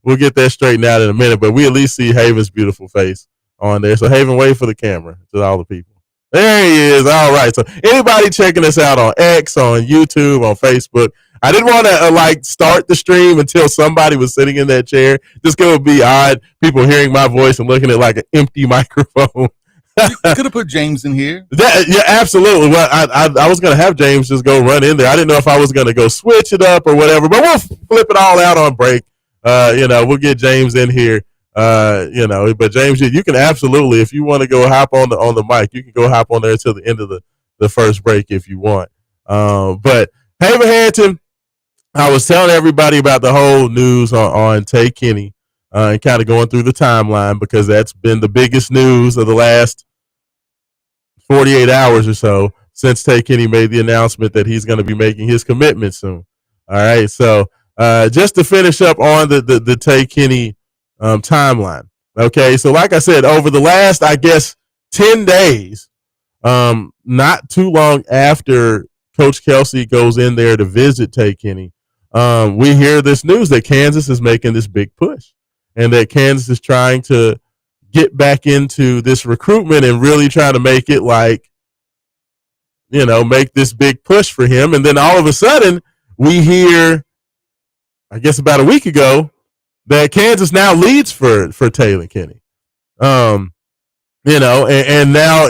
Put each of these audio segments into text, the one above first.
we'll get that straightened out in a minute. But we at least see Haven's beautiful face on there. So Haven, wait for the camera to all the people. There he is. All right. So anybody checking us out on X, on YouTube, on Facebook, I didn't want to start the stream until somebody was sitting in that chair. Just going to be odd. People hearing my voice and looking at like an empty microphone. You could have put James in here. Yeah, absolutely. Well, I was going to have James just go run in there. I didn't know if I was going to go switch it up or whatever, but we'll flip it all out on break. We'll get James in here. But James, you can absolutely, if you want to go hop on the mic, you can go hop on there until the end of the first break if you want. But Haven Harrington, I was telling everybody about the whole news on Tay Kenny and kind of going through the timeline because that's been the biggest news of the last 48 hours or so since Tay Kenny made the announcement that he's going to be making his commitment soon. All right, so just to finish up on the Tay Kenny timeline. Okay, so like I said, over the last, I guess, 10 days, not too long after Coach Kelsey goes in there to visit Tay Kenny, we hear this news that Kansas is making this big push and that Kansas is trying to get back into this recruitment and really try to make it make this big push for him. And then all of a sudden we hear, I guess about a week ago, that Kansas now leads for Taylor Kenny. And now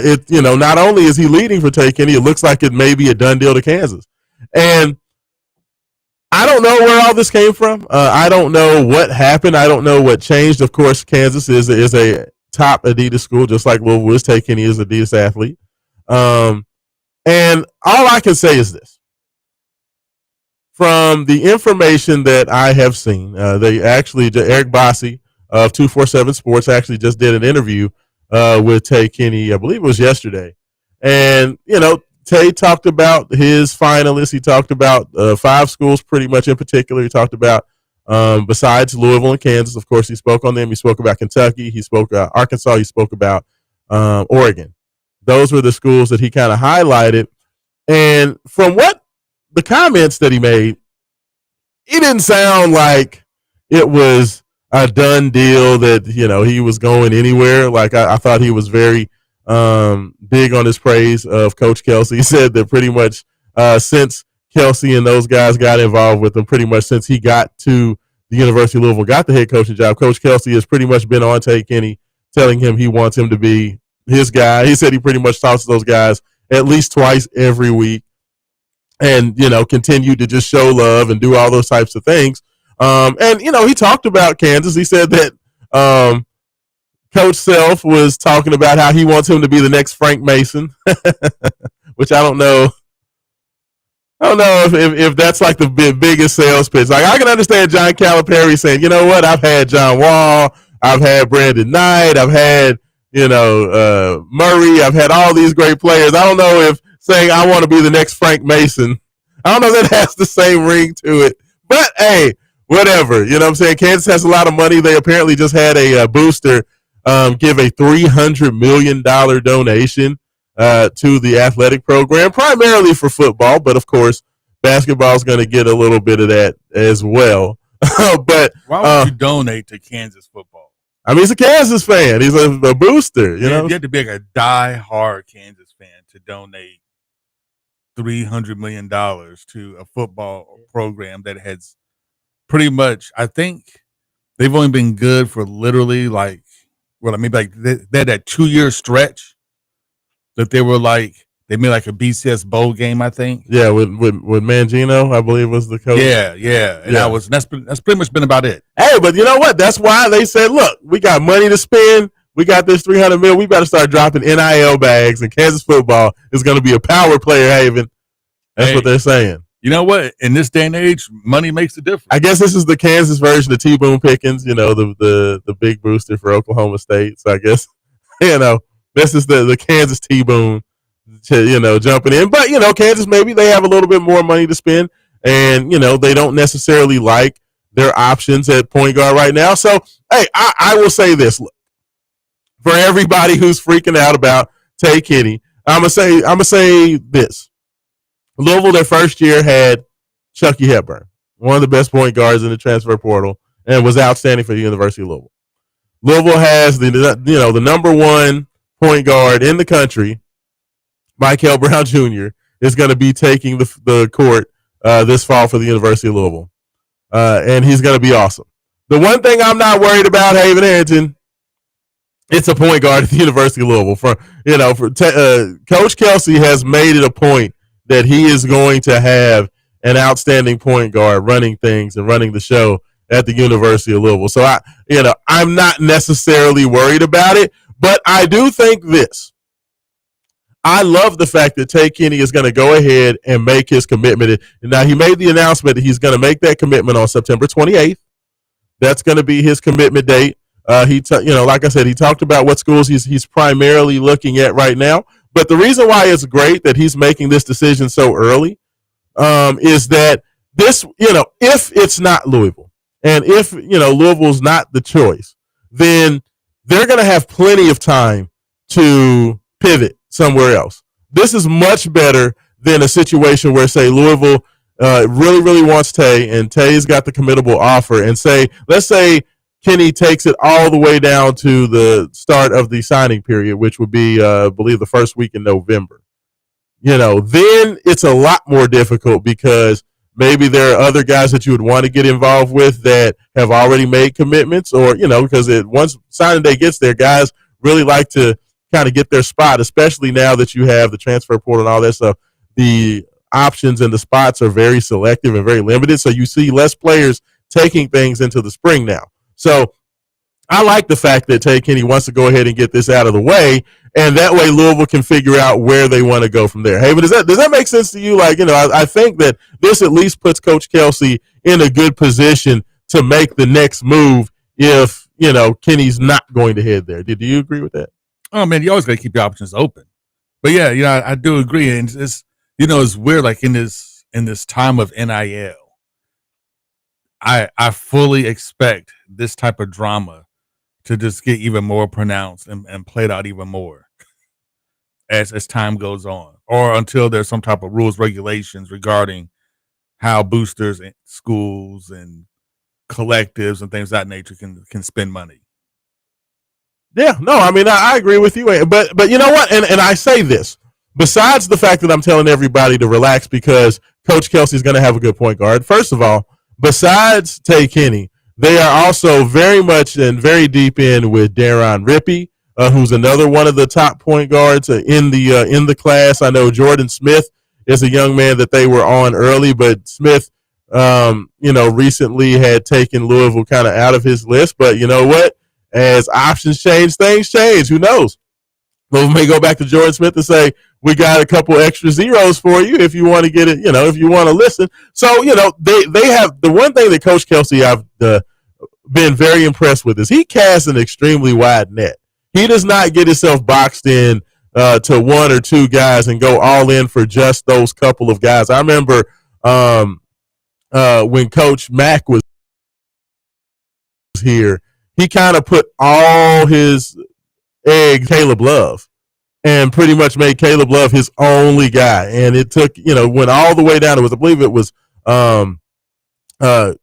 not only is he leading for Tay Kenny, it looks like it may be a done deal to Kansas. And I don't know where all this came from. I don't know what happened. I don't know what changed. Of course, Kansas is a top Adidas school, just like Will Woods. Tay Kenny is an Adidas athlete. And all I can say is this. From the information that I have seen, Eric Bossi of 247 Sports actually just did an interview with Tay Kenny, I believe it was yesterday. And, Tay talked about his finalists. He talked about 5 schools pretty much in particular. He talked about, besides Louisville and Kansas, of course, he spoke on them. He spoke about Kentucky. He spoke about Arkansas. He spoke about Oregon. Those were the schools that he kind of highlighted. And from what the comments that he made, it didn't sound like it was a done deal that, he was going anywhere. Like I thought he was very big on his praise of Coach Kelsey. He said that pretty much since Kelsey and those guys got involved with him, pretty much since he got to the University of Louisville, got the head coaching job, Coach Kelsey has pretty much been on Tay Kenny, telling him he wants him to be his guy. He said he pretty much talks to those guys at least twice every week and, continue to just show love and do all those types of things. And he talked about Kansas. He said that Coach Self was talking about how he wants him to be the next Frank Mason, which I don't know. I don't know if that's like the biggest sales pitch. Like I can understand John Calipari saying, you know what, I've had John Wall, I've had Brandon Knight, I've had, Murray, I've had all these great players. I don't know if saying I want to be the next Frank Mason, I don't know if that has the same ring to it. But hey, whatever. You know what I'm saying? Kansas has a lot of money. They apparently just had a booster give a $300 million donation to the athletic program, primarily for football, but of course, basketball is going to get a little bit of that as well. But why would you donate to Kansas football? I mean, he's a Kansas fan. He's a booster. You know, you have to be like a die-hard Kansas fan to donate $300 million to a football program that has pretty much, I think, they've only been good for literally they had that 2-year stretch that they made like a BCS bowl game, I think. Yeah, with Mangino, I believe was the coach. Yeah. And that's pretty much been about it. Hey, but you know what? That's why they said, look, we got money to spend. We got this $300 million. We better start dropping NIL bags, and Kansas football is going to be a power player haven. That's what they're saying. You know what? In this day and age, money makes a difference. I guess this is the Kansas version of T-Boone Pickens, the big booster for Oklahoma State. So I guess, this is the Kansas T-Boone, jumping in. But, Kansas, maybe they have a little bit more money to spend, and, they don't necessarily like their options at point guard right now. So, hey, I will say this. Look, for everybody who's freaking out about Tay Kenny, I'm gonna say this. Louisville, their first year, had Chucky Hepburn, one of the best point guards in the transfer portal, and was outstanding for the University of Louisville. Louisville has the number one point guard in the country, Michael Brown Jr. is going to be taking the court this fall for the University of Louisville, and he's going to be awesome. The one thing I'm not worried about, Haven Harrington, it's a point guard at the University of Louisville. Coach Kelsey has made it a point that he is going to have an outstanding point guard running things and running the show at the University of Louisville. So I'm not necessarily worried about it, but I do think this. I love the fact that Tay Kenny is going to go ahead and make his commitment. Now, he made the announcement that he's going to make that commitment on September 28th. That's going to be his commitment date. Like I said, he talked about what schools he's primarily looking at right now. But the reason why it's great that he's making this decision so early is that this, if it's not Louisville and if, Louisville's not the choice, then they're going to have plenty of time to pivot somewhere else. This is much better than a situation where, say, Louisville really, really wants Tay, and Tay's got the committable offer, and let's say Kenny takes it all the way down to the start of the signing period, which would be, I believe, the first week in November. Then it's a lot more difficult because maybe there are other guys that you would want to get involved with that have already made commitments, or, because once signing day gets there, guys really like to kind of get their spot, especially now that you have the transfer portal and all that stuff. The options and the spots are very selective and very limited, so you see less players taking things into the spring now. So I like the fact that Tay Kenny wants to go ahead and get this out of the way, and that way Louisville can figure out where they want to go from there. Hey, but does that make sense to you? I think that this at least puts Coach Kelsey in a good position to make the next move if, Kenny's not going to head there. Did you agree with that? Oh, man, you always got to keep your options open. But, yeah, I do agree. And it's weird, like in this time of NIL, I fully expect this type of drama to just get even more pronounced and played out even more as time goes on, or until there's some type of rules, regulations regarding how boosters and schools and collectives and things of that nature can spend money. Yeah, no, I mean, I agree with you. But you know what? And I say this, besides the fact that I'm telling everybody to relax because Coach Kelsey's going to have a good point guard, first of all, besides Tay Kenny, they are also very much and very deep in with Daron Rippey, who's another one of the top point guards in the class. I know Jordan Smith is a young man that they were on early, but Smith, recently had taken Louisville kind of out of his list. But you know what? As options change, things change. Who knows? Louisville may go back to Jordan Smith and say, we got a couple extra zeros for you if you want to get it, if you want to listen. So, they have the one thing that Coach Kelsey I've been very impressed with is he casts an extremely wide net. He does not get himself boxed in to one or two guys and go all in for just those couple of guys. I remember when Coach Mack was here, he kind of put all his eggs Caleb Love and pretty much made Caleb Love his only guy. And it took, went all the way down. I believe it was, was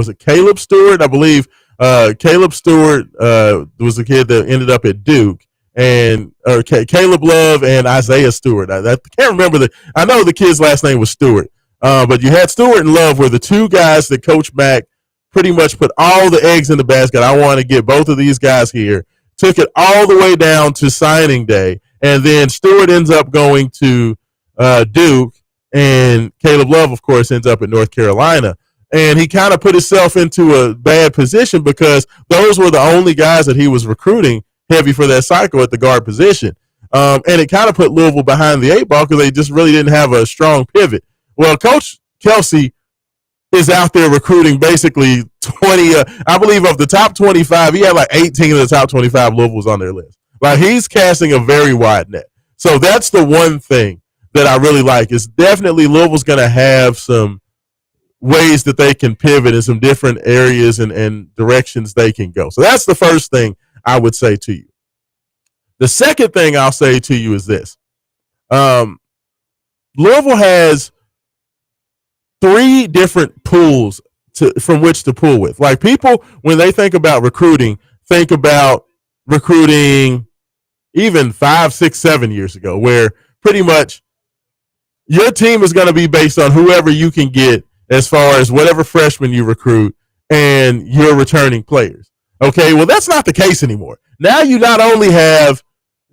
it Caleb Stewart? I believe Caleb Stewart was the kid that ended up at Duke, or Caleb Love and Isaiah Stewart. I can't remember I know the kid's last name was Stewart, but you had Stewart and Love were the two guys that Coach Mack pretty much put all the eggs in the basket. I want to get both of these guys here. Took it all the way down to signing day, and then Stewart ends up going to Duke, and Caleb Love, of course, ends up at North Carolina. And he kind of put himself into a bad position because those were the only guys that he was recruiting heavy for that cycle at the guard position. And it kind of put Louisville behind the eight ball because they just really didn't have a strong pivot. Well, Coach Kelsey is out there recruiting basically 20, I believe of the top 25, he had like 18 of the top 25 Louisville was on their list. Like he's casting a very wide net. So that's the one thing that I really like is definitely Louisville's going to have some ways that they can pivot in some different areas and directions they can go. So that's the first thing I would say to you. The second thing I'll say to you is this. Louisville has 3 different pools from which to pull with. Like people, when they think about recruiting, think about recruiting even 5, 6, 7 years ago, where pretty much your team is going to be based on whoever you can get as far as whatever freshman you recruit and your returning players. Okay, well, that's not the case anymore. Now you not only have,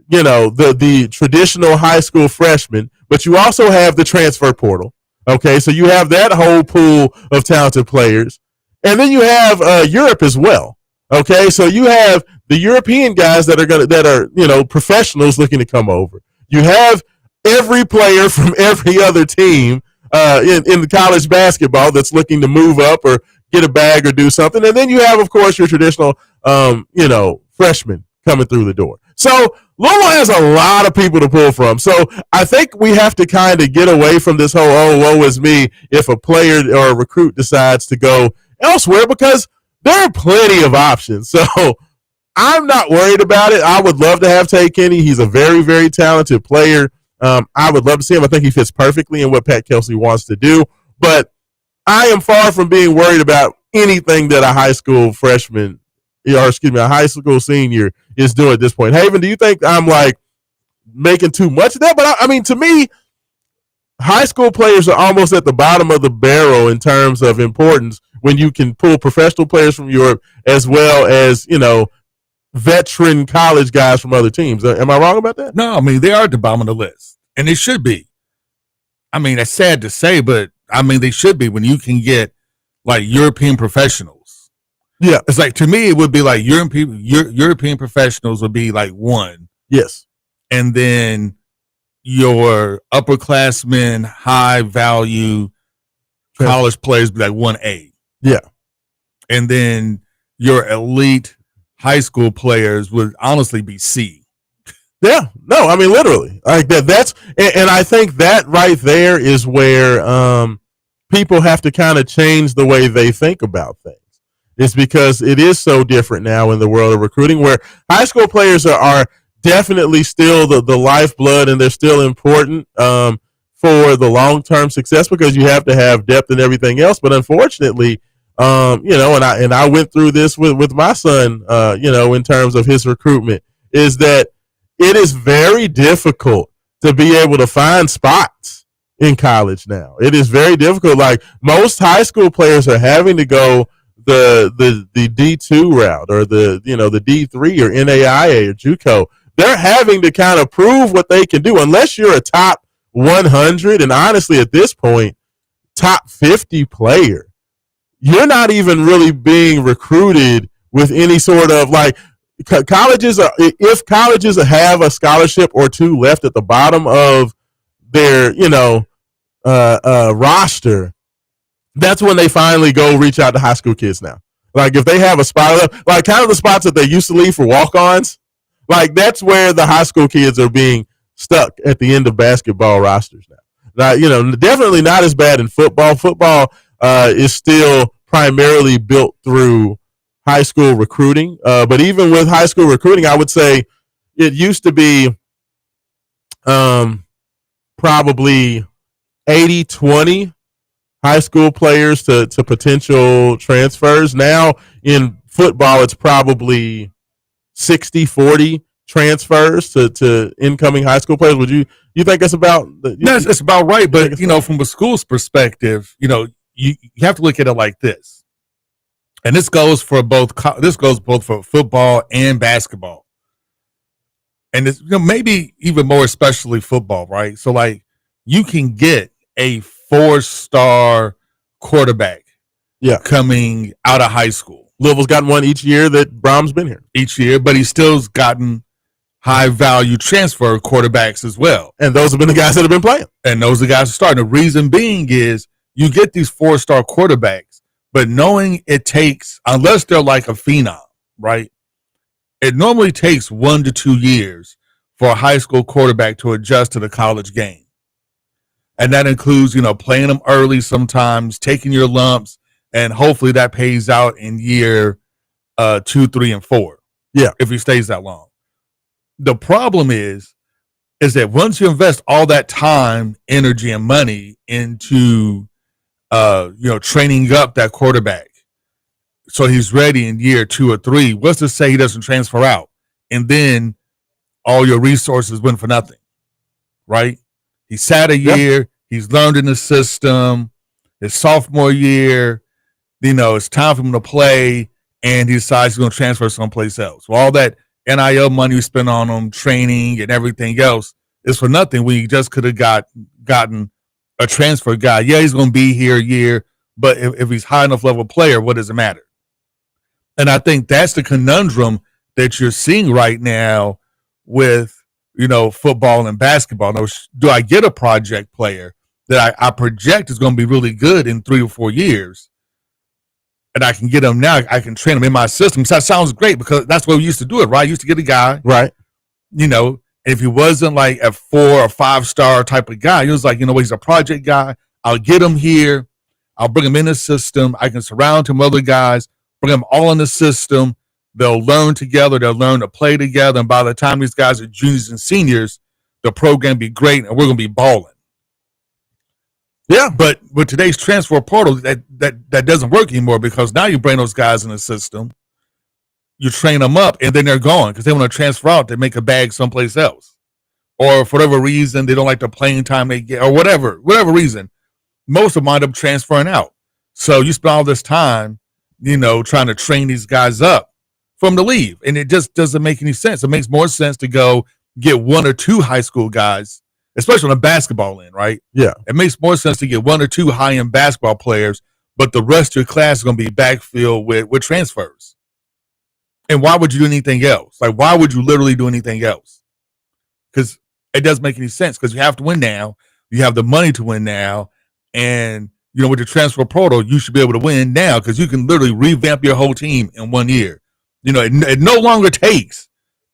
the traditional high school freshmen, but you also have the transfer portal. Okay, so you have that whole pool of talented players. And then you have Europe as well. Okay, so you have the European guys that are professionals looking to come over. You have every player from every other team in the college basketball that's looking to move up or get a bag or do something. And then you have, of course, your traditional, freshmen coming through the door. So Louisville has a lot of people to pull from. So I think we have to kind of get away from this whole, oh, woe is me, if a player or a recruit decides to go elsewhere, because there are plenty of options. So I'm not worried about it. I would love to have Tay Kenny. He's a very, very talented player. I would love to see him. I think he fits perfectly in what Pat Kelsey wants to do. But I am far from being worried about anything that a high school freshman, a high school senior is doing at this point. Haven, do you think I'm like making too much of that? But I mean, to me, high school players are almost at the bottom of the barrel in terms of importance when you can pull professional players from Europe as well as, veteran college guys from other teams. Am I wrong about that? No, I mean, they are at the bottom of the list, and they should be. I mean, that's sad to say, but I mean, they should be when you can get like European professionals. Yeah. It's like, to me, it would be like European professionals would be like one. Yes. And then your upperclassmen, high value college players be like 1A. Yeah. And then your elite high school players would honestly be C. Yeah, no, I mean literally like that. And I think that right there is where people have to kind of change the way they think about things. It's because it is so different now in the world of recruiting, where high school players are definitely still the lifeblood, and they're still important for the long term success, because you have to have depth and everything else. But unfortunately, and I went through this with my son, in terms of his recruitment, is that it is very difficult to be able to find spots in college now. It is very difficult. Like most high school players are having to go the D2 route, or the D3 or NAIA or JUCO. They're having to kind of prove what they can do, unless you're a top 100, and honestly at this point, top 50 player. You're not even really being recruited with any sort of like colleges. If colleges have a scholarship or two left at the bottom of their, roster, that's when they finally go reach out to high school kids now. Like if they have a spot left, like kind of the spots that they used to leave for walk-ons, like that's where the high school kids are being stuck at the end of basketball rosters now. Now, definitely not as bad in football. Football is still primarily built through high school recruiting. But even with high school recruiting, I would say it used to be probably 80-20 high school players to potential transfers. Now in football, it's probably 60-40 transfers to incoming high school players. Would you think that's about? It's about right. But from a school's perspective, you have to look at it like this, and this goes both for football and basketball, and it's maybe even more especially football, right? So like you can get a 4-star quarterback, coming out of high school. Louisville's gotten one each year that Brom's been here each year, but he still's gotten high value transfer quarterbacks as well, and those have been the guys that have been playing, and those are the guys who starting. The reason being is you get these 4-star quarterbacks, but knowing it takes, unless they're like a phenom, right? It normally takes 1 to 2 years for a high school quarterback to adjust to the college game. And that includes, playing them early sometimes, taking your lumps, and hopefully that pays out in year 2, 3, and 4. Yeah. If he stays that long. The problem is that once you invest all that time, energy, and money into training up that quarterback so he's ready in year 2 or 3. What's to say he doesn't transfer out, and then all your resources went for nothing, right? He sat a Yeah. year. He's learned in the system. His sophomore year, it's time for him to play, and he decides he's going to transfer someplace else. Well, all that NIL money we spent on him, training and everything else, is for nothing. We just could have gotten a transfer guy. Yeah, he's going to be here a year, but if he's high enough level player, what does it matter? And I think that's the conundrum that you're seeing right now with football and basketball. Now, do I get a project player that I project is going to be really good in 3 or 4 years? And I can get him now. I can train him in my system. So that sounds great because that's what we used to do it, right? I used to get a guy, Right. if he wasn't like a 4 or 5-star type of guy, he was like, he's a project guy. I'll get him here. I'll bring him in the system. I can surround him with other guys, bring them all in the system. They'll learn together. They'll learn to play together. And by the time these guys are juniors and seniors, the program be great and we're going to be balling. Yeah. But with today's transfer portal, that doesn't work anymore because now you bring those guys in the system, you train them up, and then they're gone because they want to transfer out to make a bag someplace else. Or for whatever reason, they don't like the playing time they get, or whatever reason, most of them wind up transferring out. So you spend all this time, trying to train these guys up for them to leave. And it just doesn't make any sense. It makes more sense to go get 1 or 2 high school guys, especially on the basketball end, right? Yeah. It makes more sense to get 1 or 2 high-end basketball players, but the rest of your class is going to be backfilled with transfers. And why would you do anything else? Like, why would you literally do anything else? Because it doesn't make any sense because you have to win now. You have the money to win now. And, with the transfer portal, you should be able to win now because you can literally revamp your whole team in 1 year. It no longer takes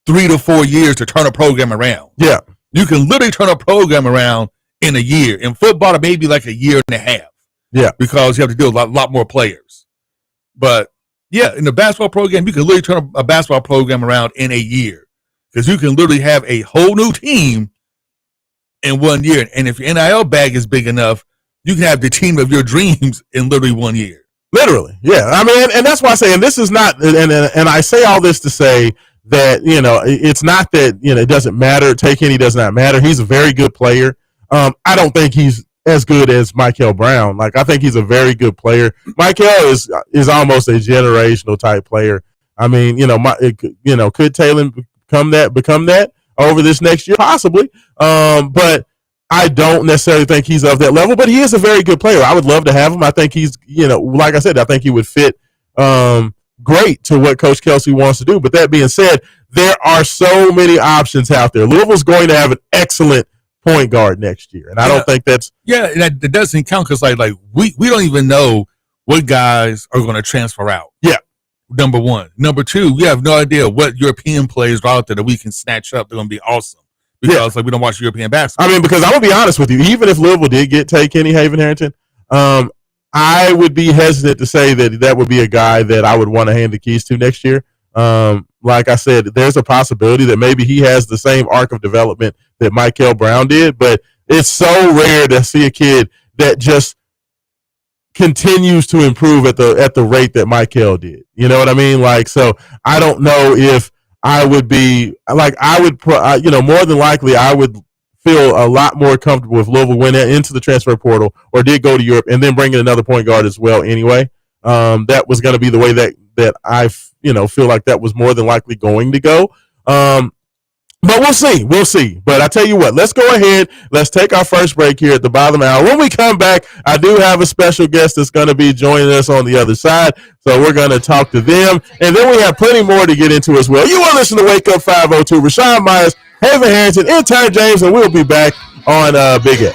3 to 4 years to turn a program around. Yeah. You can literally turn a program around in a year. In football, it may be like a year and a half. Yeah. Because you have to deal with a lot more players. But, yeah, in the basketball program, you can literally turn a basketball program around in a year. Because you can literally have a whole new team in 1 year. And if your NIL bag is big enough, you can have the team of your dreams in literally 1 year. Literally. Yeah. I mean, and that's why I say, and this is not, and I say all this to say that, it's not that, it doesn't matter. Take Kenny does not matter. He's a very good player. I don't think he's as good as Michael Brown. Like, I think he's a very good player. Michael is almost a generational type player. I mean, could Taylor become that over this next year? Possibly. But I don't necessarily think he's of that level, but he is a very good player. I would love to have him. I think he's, like I said, I think he would fit great to what Coach Kelsey wants to do. But that being said, there are so many options out there. Louisville's going to have an excellent point guard next year, and I don't think that's that doesn't count because like we don't even know what guys are going to transfer out. Yeah. Number one. Number two, we have no idea what European players are out there that we can snatch up. They're going to be awesome. Because we don't watch European basketball. I mean, because I'm gonna be honest with you, even if Louisville did take Kenny Haven-Harrington, I would be hesitant to say that would be a guy that I would want to hand the keys to next year. Like I said, there's a possibility that maybe he has the same arc of development that Michael Brown did, but it's so rare to see a kid that just continues to improve at the rate that Michael did. You know what I mean? Like, so I don't know if I would be like, more than likely I would feel a lot more comfortable if Louisville went into the transfer portal or did go to Europe and then bring in another point guard as well anyway. That was going to be the way that I, feel like that was more than likely going to go. But we'll see. But I tell you what, let's go ahead. Let's take our first break here at the bottom hour. When we come back, I do have a special guest that's going to be joining us on the other side. So we're going to talk to them. And then we have plenty more to get into as well. You want to listen to Wake Up 502. Raashaan Myers, Haven-Harrington, intern James, and we'll be back on Big A.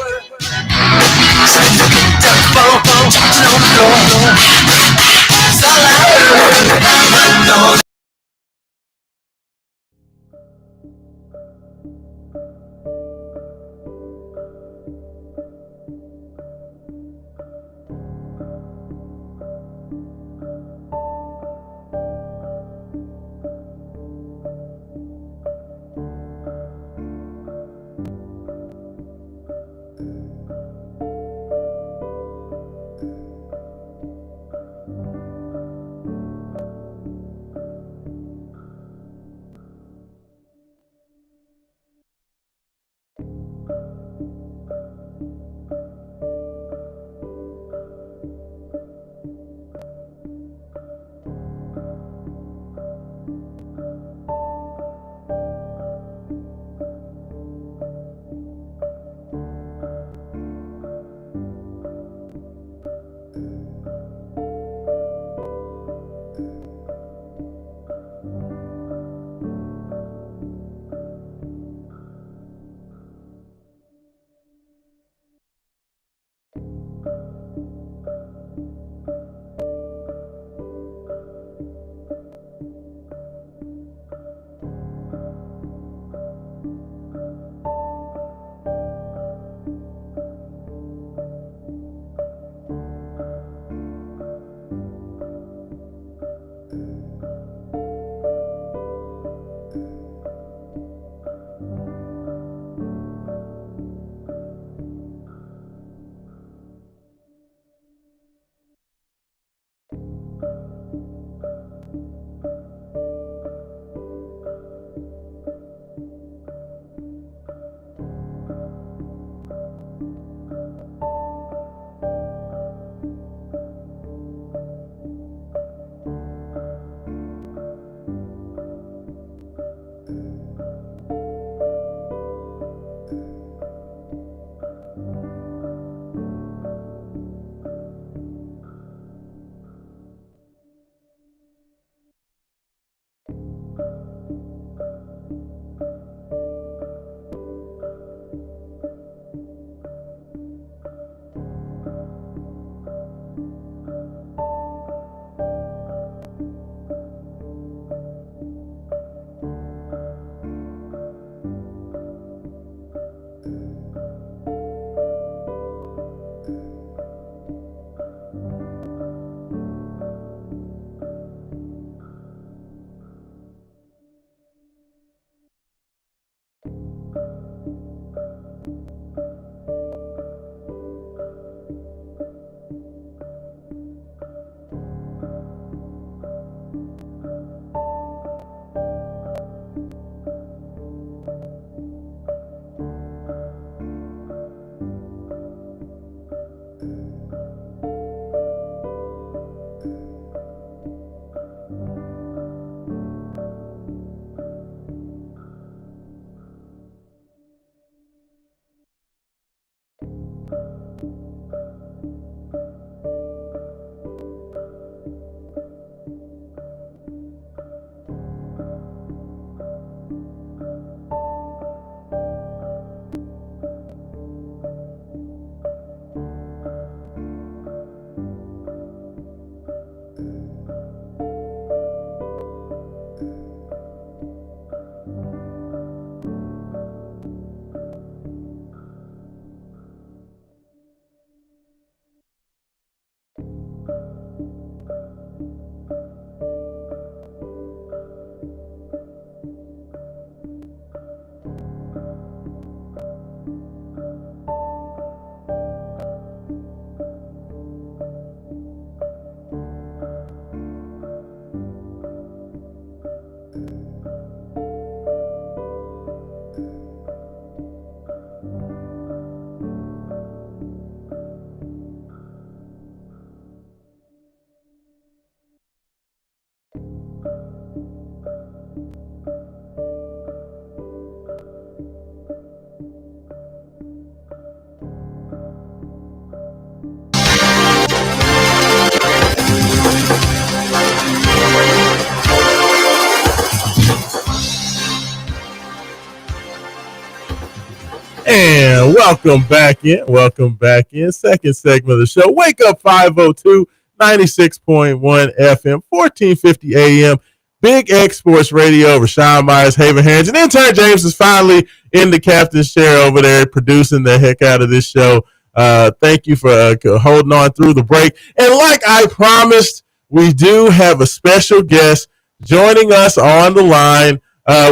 And welcome back in. Welcome back in. Second segment of the show. Wake up 502 96.1 FM, 1450 AM. Big X Sports Radio. Raashaan Myers, Haven Hands. And intern James is finally in the captain's chair over there producing the heck out of this show. Thank you for holding on through the break. And like I promised, we do have a special guest joining us on the line.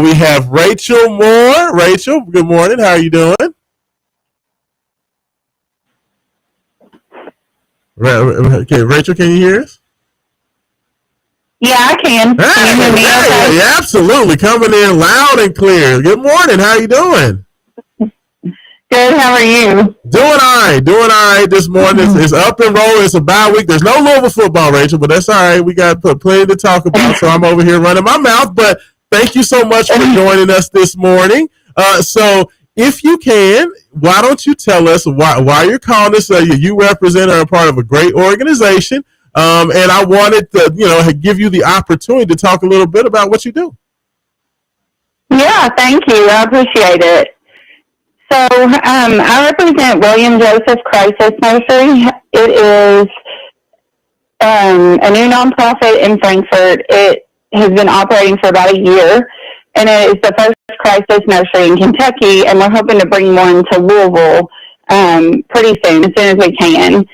We have Rachel Moore. Rachel, good morning. How are you doing? Okay, Rachel, can you hear us? Yeah, I can. Hey, can you hear me okay? Yeah, absolutely. Coming in loud and clear. Good morning. How are you doing? Good. How are you? Doing all right this morning. It's up and rolling. It's a bye week. There's no Louisville football, Rachel, but that's all right. We got plenty to talk about, so I'm over here running my mouth. But thank you so much for joining us this morning. So if you can, why don't you tell us why you're calling us? You represent or are part of a great organization, and I wanted to give you the opportunity to talk a little bit about what you do. Yeah, thank you. I appreciate it. So I represent William Joseph Crisis Nursery. It is a new nonprofit in Frankfort. It has been operating for about a year, and it is the first crisis nursery in Kentucky, and we're hoping to bring one to Louisville pretty soon, as soon as we can.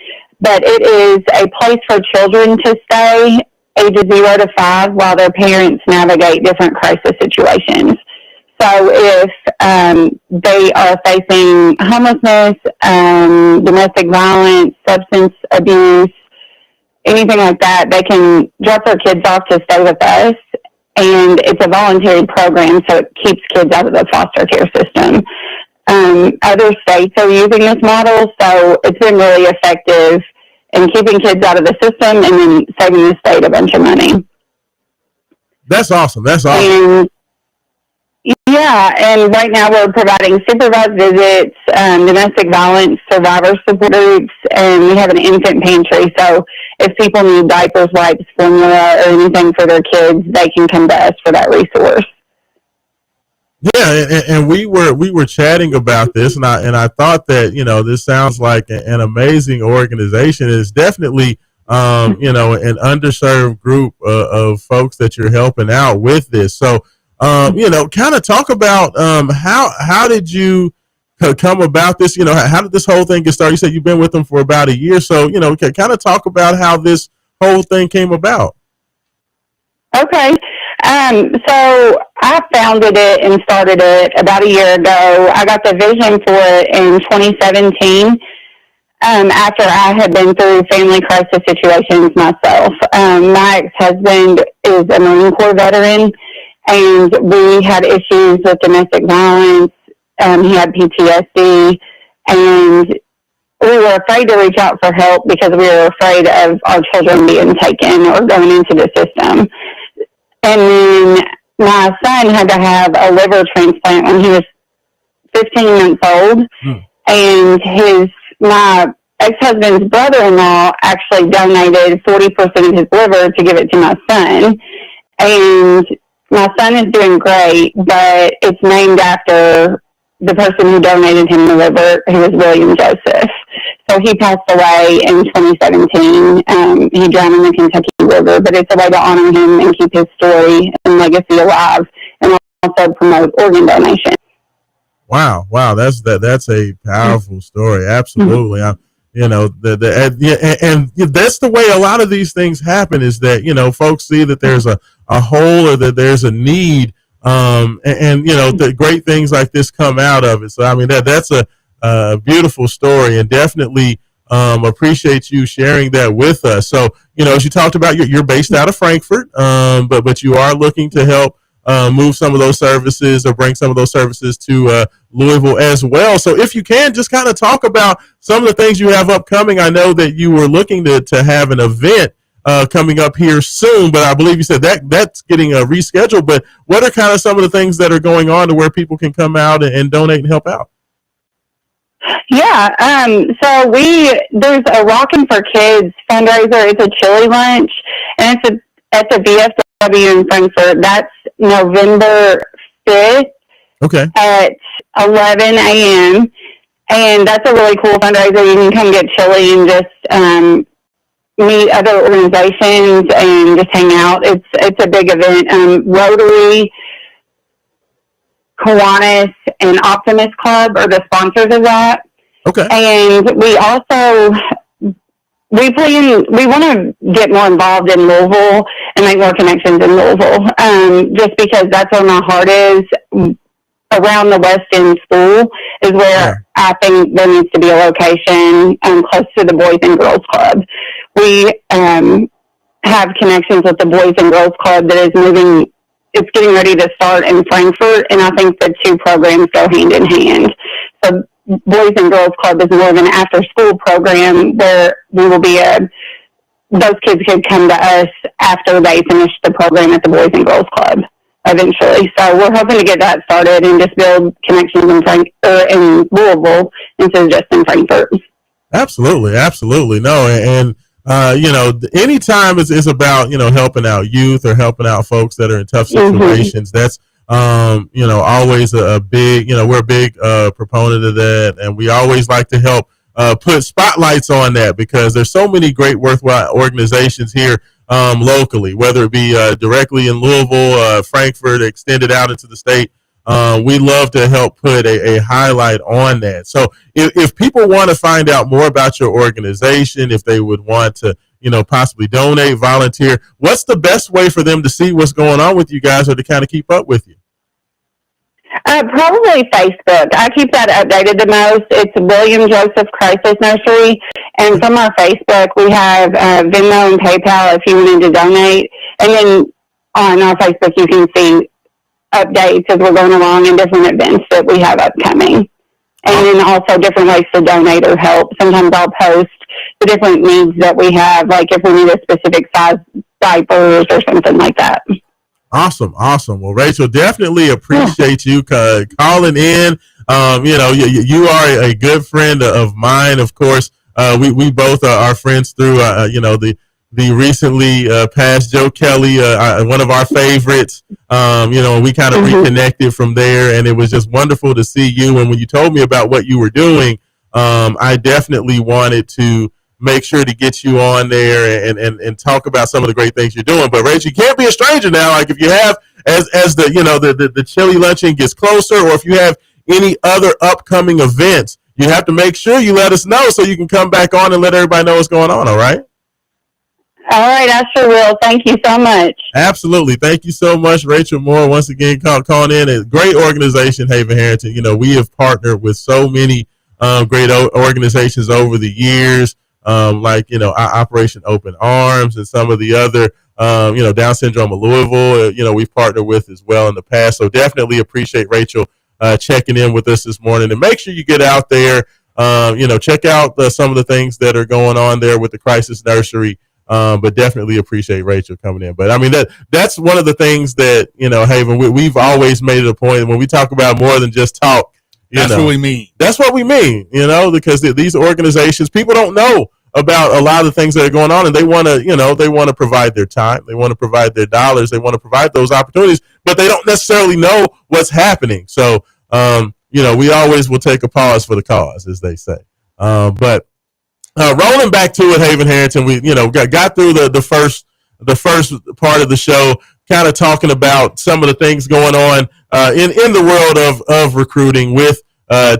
But it is a place for children to stay, ages 0 to 5, while their parents navigate different crisis situations. So if they are facing homelessness, domestic violence, substance abuse, anything like that, they can drop their kids off to stay with us. And it's a voluntary program, so it keeps kids out of the foster care system. Other states are using this model, so it's been really effective in keeping kids out of the system and then saving the state a bunch of money. That's awesome. And yeah, and right now we're providing supervised visits, domestic violence survivor support groups, and we have an infant pantry. So if people need diapers, wipes, formula, or anything for their kids, they can come to us for that resource. Yeah, and we were chatting about this, and I thought that this sounds like an amazing organization. It's definitely an underserved group of folks that you're helping out with this. So kind of talk about how did you come about this? How did this whole thing get started? You said you've been with them for about a year, so kind of talk about how this whole thing came about. Okay. So I founded it and started it about a year ago. I got the vision for it in 2017 after I had been through family crisis situations myself. My ex-husband is a Marine Corps veteran, and we had issues with domestic violence. He had PTSD, and we were afraid to reach out for help because we were afraid of our children being taken or going into the system. And then my son had to have a liver transplant when he was 15 months old. And my ex-husband's brother-in-law actually donated 40% of his liver to give it to my son. And my son is doing great, but it's named after the person who donated him the liver, who was William Joseph. So he passed away in 2017. He drowned in the Kentucky River, but it's a way to honor him and keep his story and legacy alive, and also promote organ donation. Wow, that's a powerful story. Absolutely. And that's the way a lot of these things happen, is that folks see that there's a hole or that there's a need, and the great things like this come out of it. So I mean that's a beautiful story, and definitely appreciate you sharing that with us. So as you talked about, you're based out of Frankfort, but you are looking to help move some of those services or bring some of those services to Louisville as well. So if you can, just kind of talk about some of the things you have upcoming. I know that you were looking to have an event coming up here soon, but I believe you said that's getting rescheduled. But what are kind of some of the things that are going on to where people can come out and donate and help out? Yeah, so there's a Rockin' for Kids fundraiser. It's a chili lunch, and it's at the VFW in Frankfort. That's November 5th Okay. at 11 a.m. And that's a really cool fundraiser. You can come get chili and just meet other organizations and just hang out. It's a big event. Rotary, Kiwanis, and Optimist Club are the sponsors of that. Okay. And we also we want to get more involved in Louisville and make more connections in Louisville. Just because that's where my heart is. Around the West End School is where I think there needs to be a location close to the Boys and Girls Club. We have connections with the Boys and Girls Club that is moving. It's getting ready to start in Frankfort, and I think the two programs go hand in hand. So Boys and Girls Club is more of an after-school program where we will be those kids could come to us after they finish the program at the Boys and Girls Club eventually. So we're hoping to get that started and just build connections in Louisville instead of just in Frankfort. Absolutely. No, and anytime it's about, helping out youth or helping out folks that are in tough situations, that's, always a big, we're a big proponent of that. And we always like to help put spotlights on that because there's so many great worthwhile organizations here locally, whether it be directly in Louisville, Frankfort, extended out into the state. We love to help put a highlight on that. So if people want to find out more about your organization, if they would want to, possibly donate, volunteer, what's the best way for them to see what's going on with you guys or to kind of keep up with you? Probably Facebook. I keep that updated the most. It's William Joseph Crisis Nursery. And from our Facebook, we have Venmo and PayPal if you wanted to donate. And then on our Facebook, you can see updates as we're going along and different events that we have upcoming. And then also different ways to donate or help. Sometimes I'll post the different needs that we have, like if we need a specific size diapers or something like that. Awesome. Well, Rachel, definitely appreciate you calling in. You are a good friend of mine. Of course, we both are friends through, the recently passed Joe Kelly, one of our favorites. We kind of reconnected from there, and it was just wonderful to see you. And when you told me about what you were doing, I definitely wanted to make sure to get you on there and talk about some of the great things you're doing. But Rachel, you can't be a stranger now. Like if you have, as the chili luncheon gets closer, or if you have any other upcoming events, you have to make sure you let us know so you can come back on and let everybody know what's going on. All right. All right, I sure will. Thank you so much. Absolutely. Thank you so much, Rachel Moore, once again, calling in. A great organization, Haven Harrington. We have partnered with so many great organizations over the years, like Operation Open Arms and some of the other, Down Syndrome of Louisville, we've partnered with as well in the past. So definitely appreciate Rachel checking in with us this morning. And make sure you get out there, check out some of the things that are going on there with the Crisis Nursery. But definitely appreciate Rachel coming in. But I mean, that's one of the things that, Haven, we've always made it a point when we talk about more than just talk. That's what we mean. That's what we mean, because these organizations, people don't know about a lot of the things that are going on, and they want to provide their time. They want to provide their dollars. They want to provide those opportunities, but they don't necessarily know what's happening. So, we always will take a pause for the cause, as they say. But rolling back to it, Haven Harrington, we got through the first part of the show, kind of talking about some of the things going on in the world of recruiting with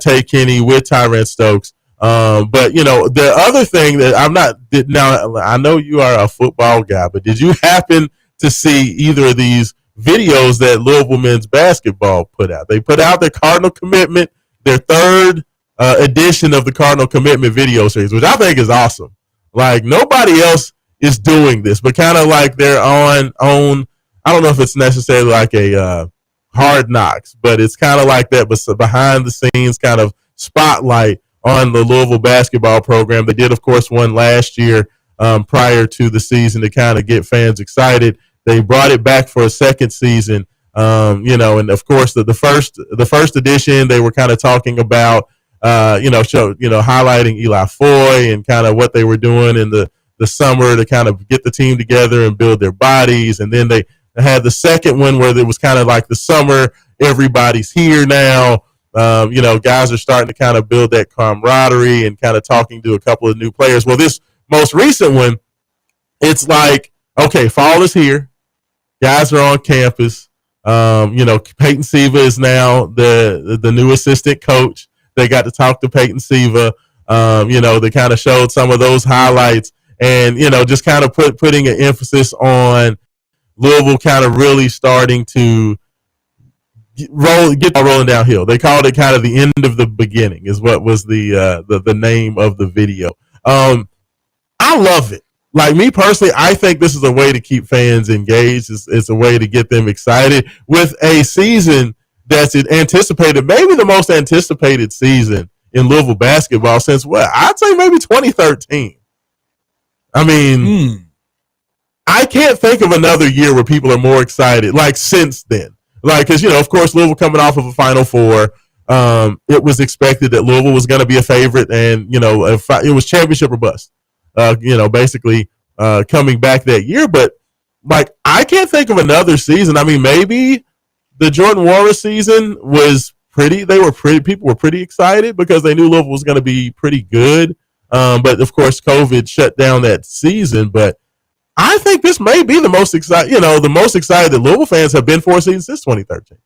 Tay Kenny, with Tyrant Stokes. But the other thing that I know you are a football guy, but did you happen to see either of these videos that Louisville men's basketball put out? They put out their Cardinal Commitment, their third edition of the Cardinal Commitment video series, which I think is awesome. Like nobody else is doing this, but kind of like they're on. I don't know if it's necessarily like a Hard Knocks, but it's kind of like that, but behind the scenes kind of spotlight on the Louisville basketball program. They did, of course, one last year prior to the season to kind of get fans excited. They brought it back for a second season, and of course the first edition they were kind of talking about, highlighting Eli Foy and kind of what they were doing in the summer to kind of get the team together and build their bodies. And then they had the second one where it was kind of like the summer, everybody's here now. Guys are starting to kind of build that camaraderie and kind of talking to a couple of new players. Well, this most recent one, it's like, okay, fall is here. Guys are on campus. Peyton Siva is now the new assistant coach. They got to talk to Peyton Siva. They kind of showed some of those highlights and, just kind of putting an emphasis on Louisville kind of really starting to get rolling downhill. They called it kind of the end of the beginning is what was the name of the video. I love it. Like me personally, I think this is a way to keep fans engaged. It's a way to get them excited with a season that's anticipated, maybe the most anticipated season in Louisville basketball since what? I'd say maybe 2013. I mean, I can't think of another year where people are more excited, like since then. Like, because, of course, Louisville coming off of a Final Four, it was expected that Louisville was going to be a favorite, and, it was championship or bust. Basically coming back that year. But, like, I can't think of another season. I mean, maybe the Jordan Morris season was people were pretty excited because they knew Louisville was going to be pretty good. But, of course, COVID shut down that season. But I think this may be the most excited, the most excited that Louisville fans have been for a season since 2013.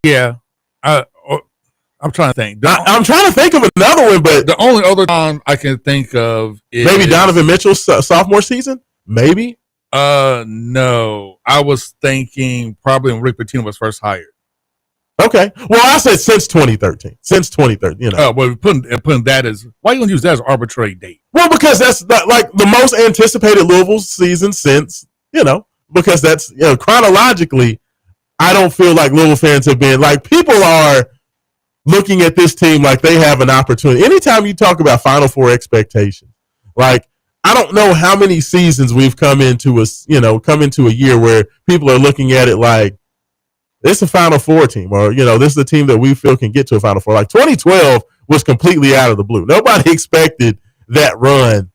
Yeah. I'm trying to think. I'm trying to think of another one, but the only other time I can think of is maybe Donovan Mitchell's sophomore season. Maybe. No, I was thinking probably when Rick Pitino was first hired. Okay, well, I said since 2013. Since 2013, Oh, well, putting that as why you gonna use that as arbitrary date? Well, because that's like the most anticipated Louisville season since because that's chronologically. I don't feel like Louisville fans have been like people are looking at this team like they have an opportunity. Anytime you talk about Final Four expectations, like I don't know how many seasons we've come into a year where people are looking at it like it's a Final Four team, or this is a team that we feel can get to a Final Four. Like 2012 was completely out of the blue. Nobody expected that run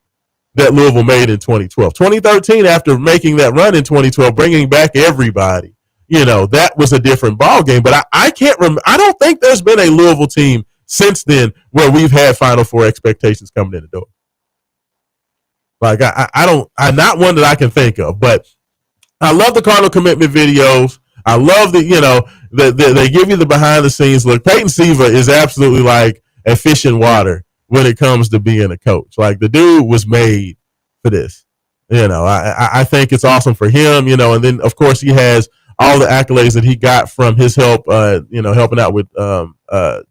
that Louisville made in 2012. 2013, after making that run in 2012, bringing back everybody. That was a different ball game. But I can't remember. I don't think there's been a Louisville team since then where we've had Final Four expectations coming in the door. Like I'm not one that I can think of. But I love the Cardinal commitment videos. I love they give you the behind the scenes look. Peyton Siva is absolutely like a fish in water when it comes to being a coach. Like the dude was made for this. I think it's awesome for him. And then of course he has all the accolades that he got from his help, helping out with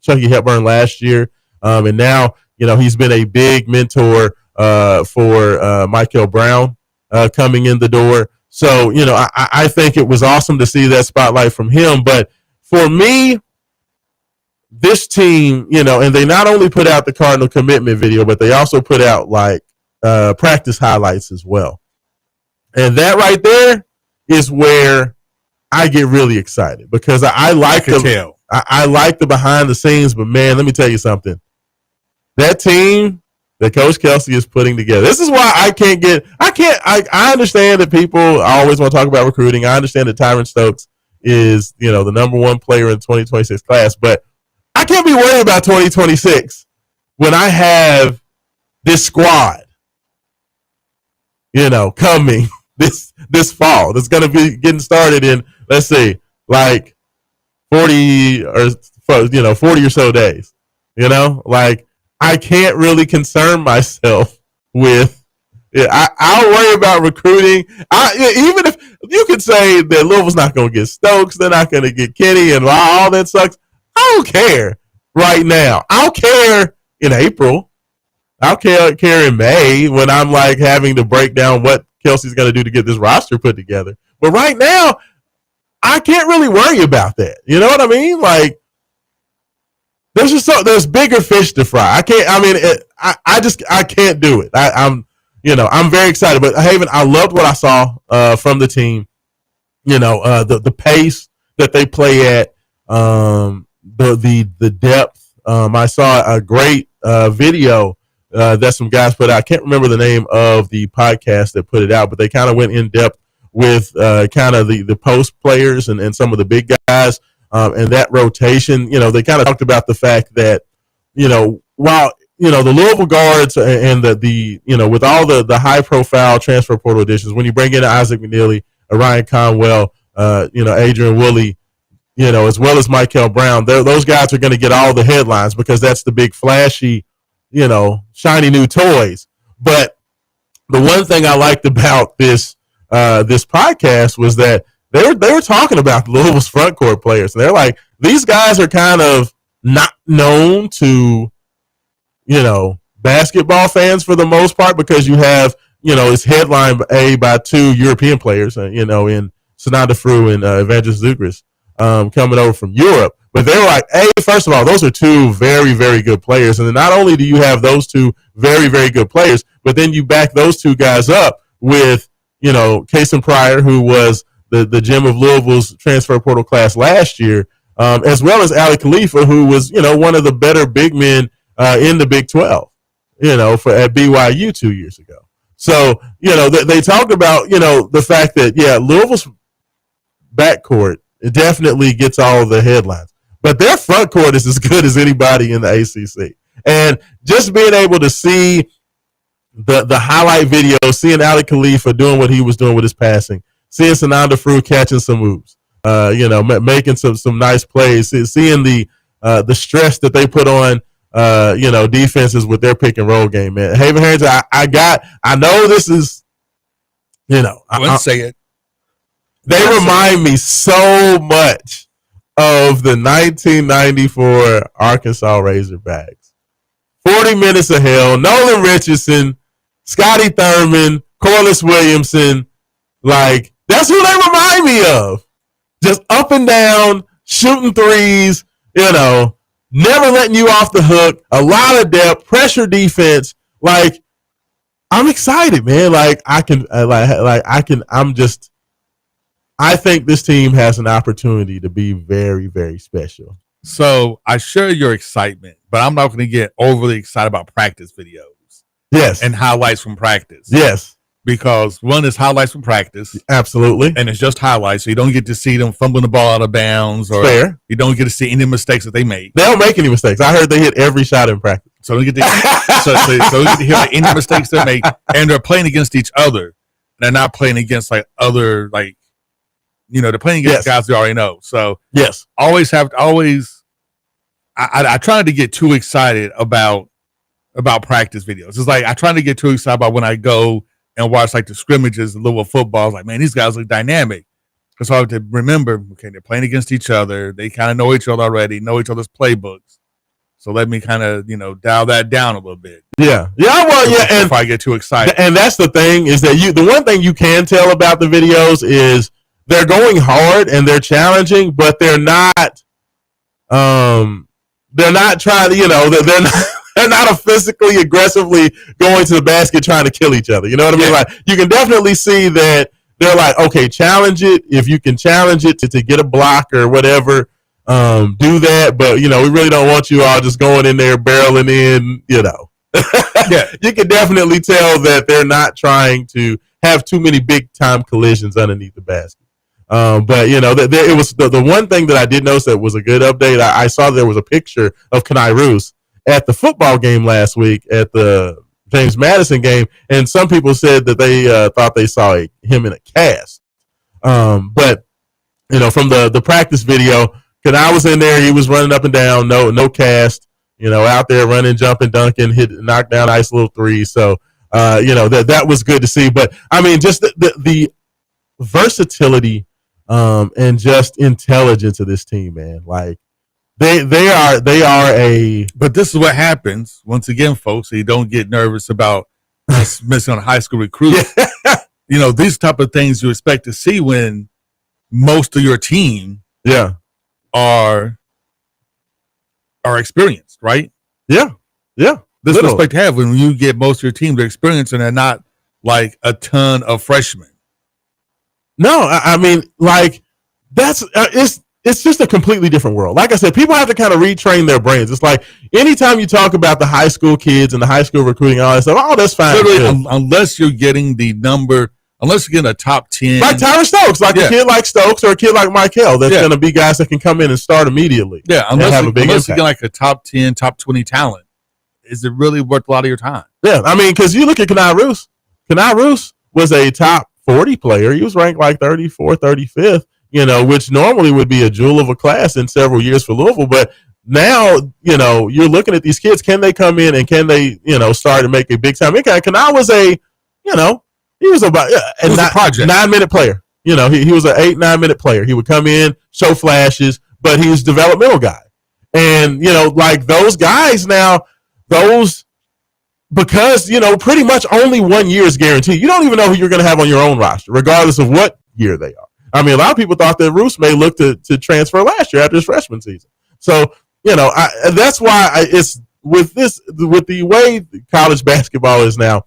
Chucky Hepburn last year. And now, he's been a big mentor for Michael Brown coming in the door. So, I think it was awesome to see that spotlight from him. But for me, this team, and they not only put out the Cardinal commitment video, but they also put out like practice highlights as well. And that right there is where I get really excited because I like the behind the scenes, but man, let me tell you something. That team that Coach Kelsey is putting together. This is why I understand that people always want to talk about recruiting. I understand that Tyron Stokes is, the number one player in the 2026 class, but I can't be worried about 2026 when I have this squad, coming this fall. That's going to be getting started in, let's see, like 40 or so days. Like I can't really concern myself with. I'll worry about recruiting. Even if you could say that Louisville's not going to get Stokes, they're not going to get Kenny, and all that sucks. I don't care right now. I'll care in April. I'll care in May when I'm like having to break down what Kelsey's going to do to get this roster put together. But right now, I can't really worry about that. You know what I mean? Like, there's bigger fish to fry. I can't do it. I'm very excited. But Haven, I loved what I saw from the team. The pace that they play at, the depth. I saw a great video that some guys put out. I can't remember the name of the podcast that put it out, but they kind of went in depth with kind of the post players and some of the big guys. and that rotation. They kind of talked about the fact that, while the Louisville guards and the with all the high profile transfer portal additions, when you bring in Isaac McNeely, Ryan Conwell, Adrian Woolley, as well as Michael Brown, those guys are going to get all the headlines because that's the big flashy, shiny new toys. But the one thing I liked about this podcast was that they were talking about Louisville's front court players. And they're like, these guys are kind of not known to, basketball fans for the most part because you have, it's headlined by two European players, in Sananda Frew and Evangelos Zoukris coming over from Europe. But they're like, hey, first of all, those are two very, very good players. And then not only do you have those two very, very good players, but then you back those two guys up with, Kason Pryor, who was the gem of Louisville's transfer portal class last year, as well as Ali Khalifa, who was, one of the better big men in the Big 12, at BYU 2 years ago. So, they talked about, the fact that, Louisville's backcourt, it definitely gets all the headlines. But their front court is as good as anybody in the ACC. And just being able to see the highlight video, seeing Ali Khalifa doing what he was doing with his passing, seeing Sananda Frew catching some moves, making some nice plays, seeing the stress that they put on, defenses with their pick and roll game, man. Haven Harrington, I know this is, I wouldn't say it. They remind me so much of the 1994 Arkansas Razorbacks. 40 Minutes of Hell, Nolan Richardson, Scotty Thurman, Corliss Williamson. Like, that's who they remind me of. Just up and down, shooting threes, never letting you off the hook, a lot of depth, pressure defense. Like, I'm excited, man. Like, I think this team has an opportunity to be very, very special. So I share your excitement, but I'm not going to get overly excited about practice videos. Yes. And highlights from practice. Yes. Because one is highlights from practice. Absolutely. And it's just highlights. So you don't get to see them fumbling the ball out of bounds. Or fair. You don't get to see any mistakes that they make. They don't make any mistakes. I heard they hit every shot in practice. So you get to, so you get to hear like any mistakes they make. And they're playing against each other. They're not playing against like other, like, they're playing against guys we already know. So yes, I try to get too excited about practice videos. It's like I try to get too excited about when I go and watch like the scrimmages, the Louisville football. It's like, man, these guys look dynamic. Because I have to remember, okay, they're playing against each other. They kind of know each other already, know each other's playbooks. So let me kind of, dial that down a little bit. Yeah. Yeah, well, yeah. And if I get too excited. And that's the thing is that the one thing you can tell about the videos is they're going hard and they're challenging, but they're not trying to, they're not physically aggressively going to the basket trying to kill each other. You know what I mean? Like, you can definitely see that they're like, okay, challenge it. If you can challenge it to get a block or whatever, do that. But, we really don't want you all just going in there barreling in, Yeah. You can definitely tell that they're not trying to have too many big time collisions underneath the basket. But it was the one thing that I did notice that was a good update. I saw there was a picture of Kenai Roos at the football game last week at the James Madison game, and some people said that they thought they saw him in a cast. But from the practice video, Kenai was in there. He was running up and down, no cast. Out there running, jumping, dunking, knocked down nice little three. So that was good to see. But I mean, just the versatility. And just intelligence of this team, man. Like they are a. But this is what happens once again, folks. So you don't get nervous about missing on a high school recruit. Yeah. These type of things you expect to see when most of your team, are experienced, right? Yeah, yeah. This is what you expect to have when you get most of your team to experience and they're not like a ton of freshmen. No, I mean, like, that's it's just a completely different world. Like I said, people have to kind of retrain their brains. It's like anytime you talk about the high school kids and the high school recruiting, all that stuff, that's fine. Literally, unless you're getting the number unless you get a top 10. Like Tyler Stokes, like a kid like Stokes or a kid like Michael, that's going to be guys that can come in and start immediately. Yeah, unless you get like a top 10, top 20 talent, is it really worth a lot of your time? Yeah, I mean, because you look at Kenai Roos. Kenai Roos was a top 40 player. He was ranked like 34th, 35th, which normally would be a jewel of a class in several years for Louisville. But now, you're looking at these kids. Can they come in and can they, start to make a big time impact? Kenai was he was about a 9-minute player. He was an 8-9 minute player. He would come in, show flashes, but he was a developmental guy. And, like those guys now, because, pretty much only 1 year is guaranteed. You don't even know who you're going to have on your own roster, regardless of what year they are. I mean, a lot of people thought that Roos may look to transfer last year after his freshman season. So, that's why it's with the way college basketball is now,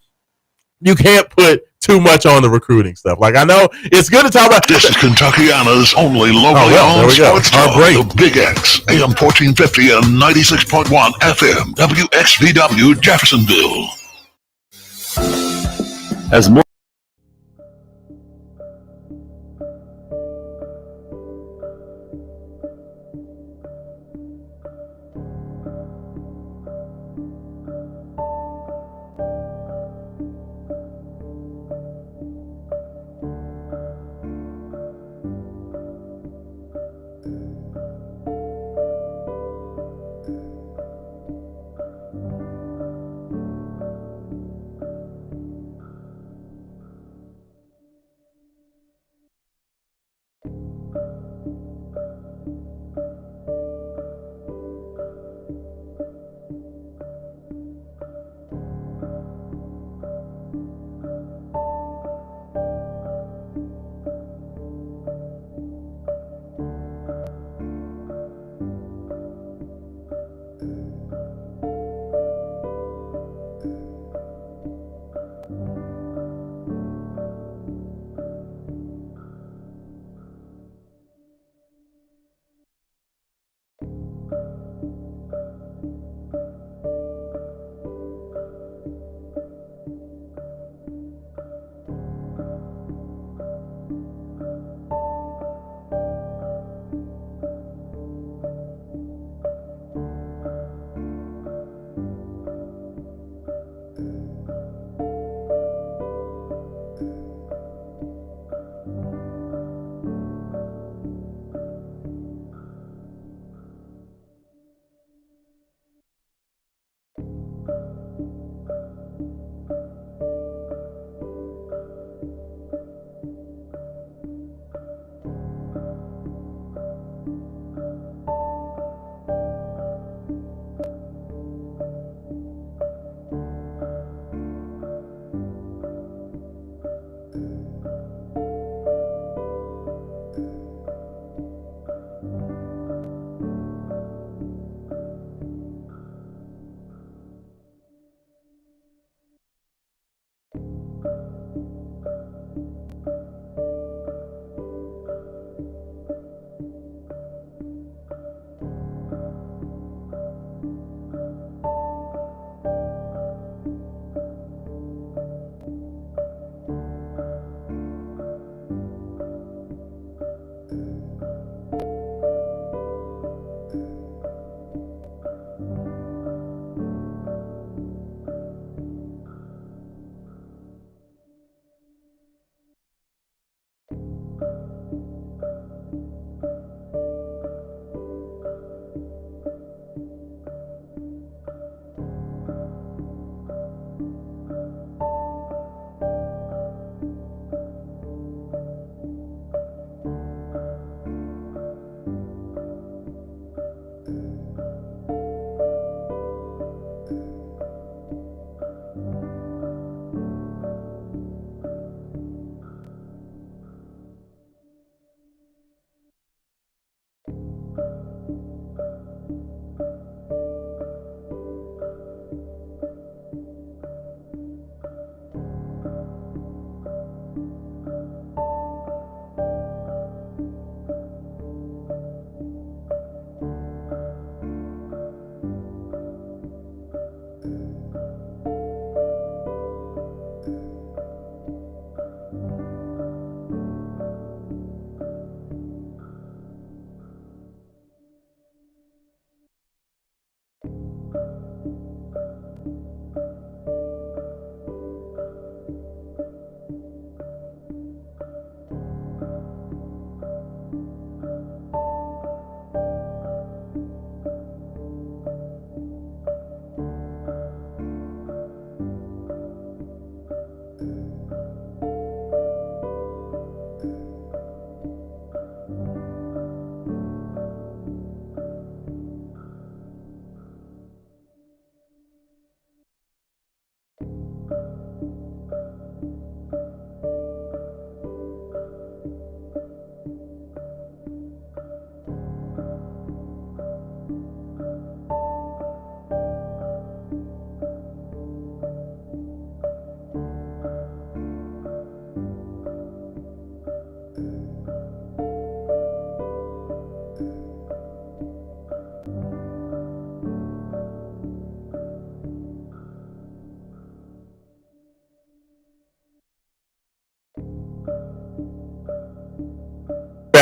you can't put too much on the recruiting stuff. Like, I know it's good to talk about. This is Kentuckiana's only locally owned sports talk. The Big X, AM 1450 and 96.1 FM, WXVW Jeffersonville. As more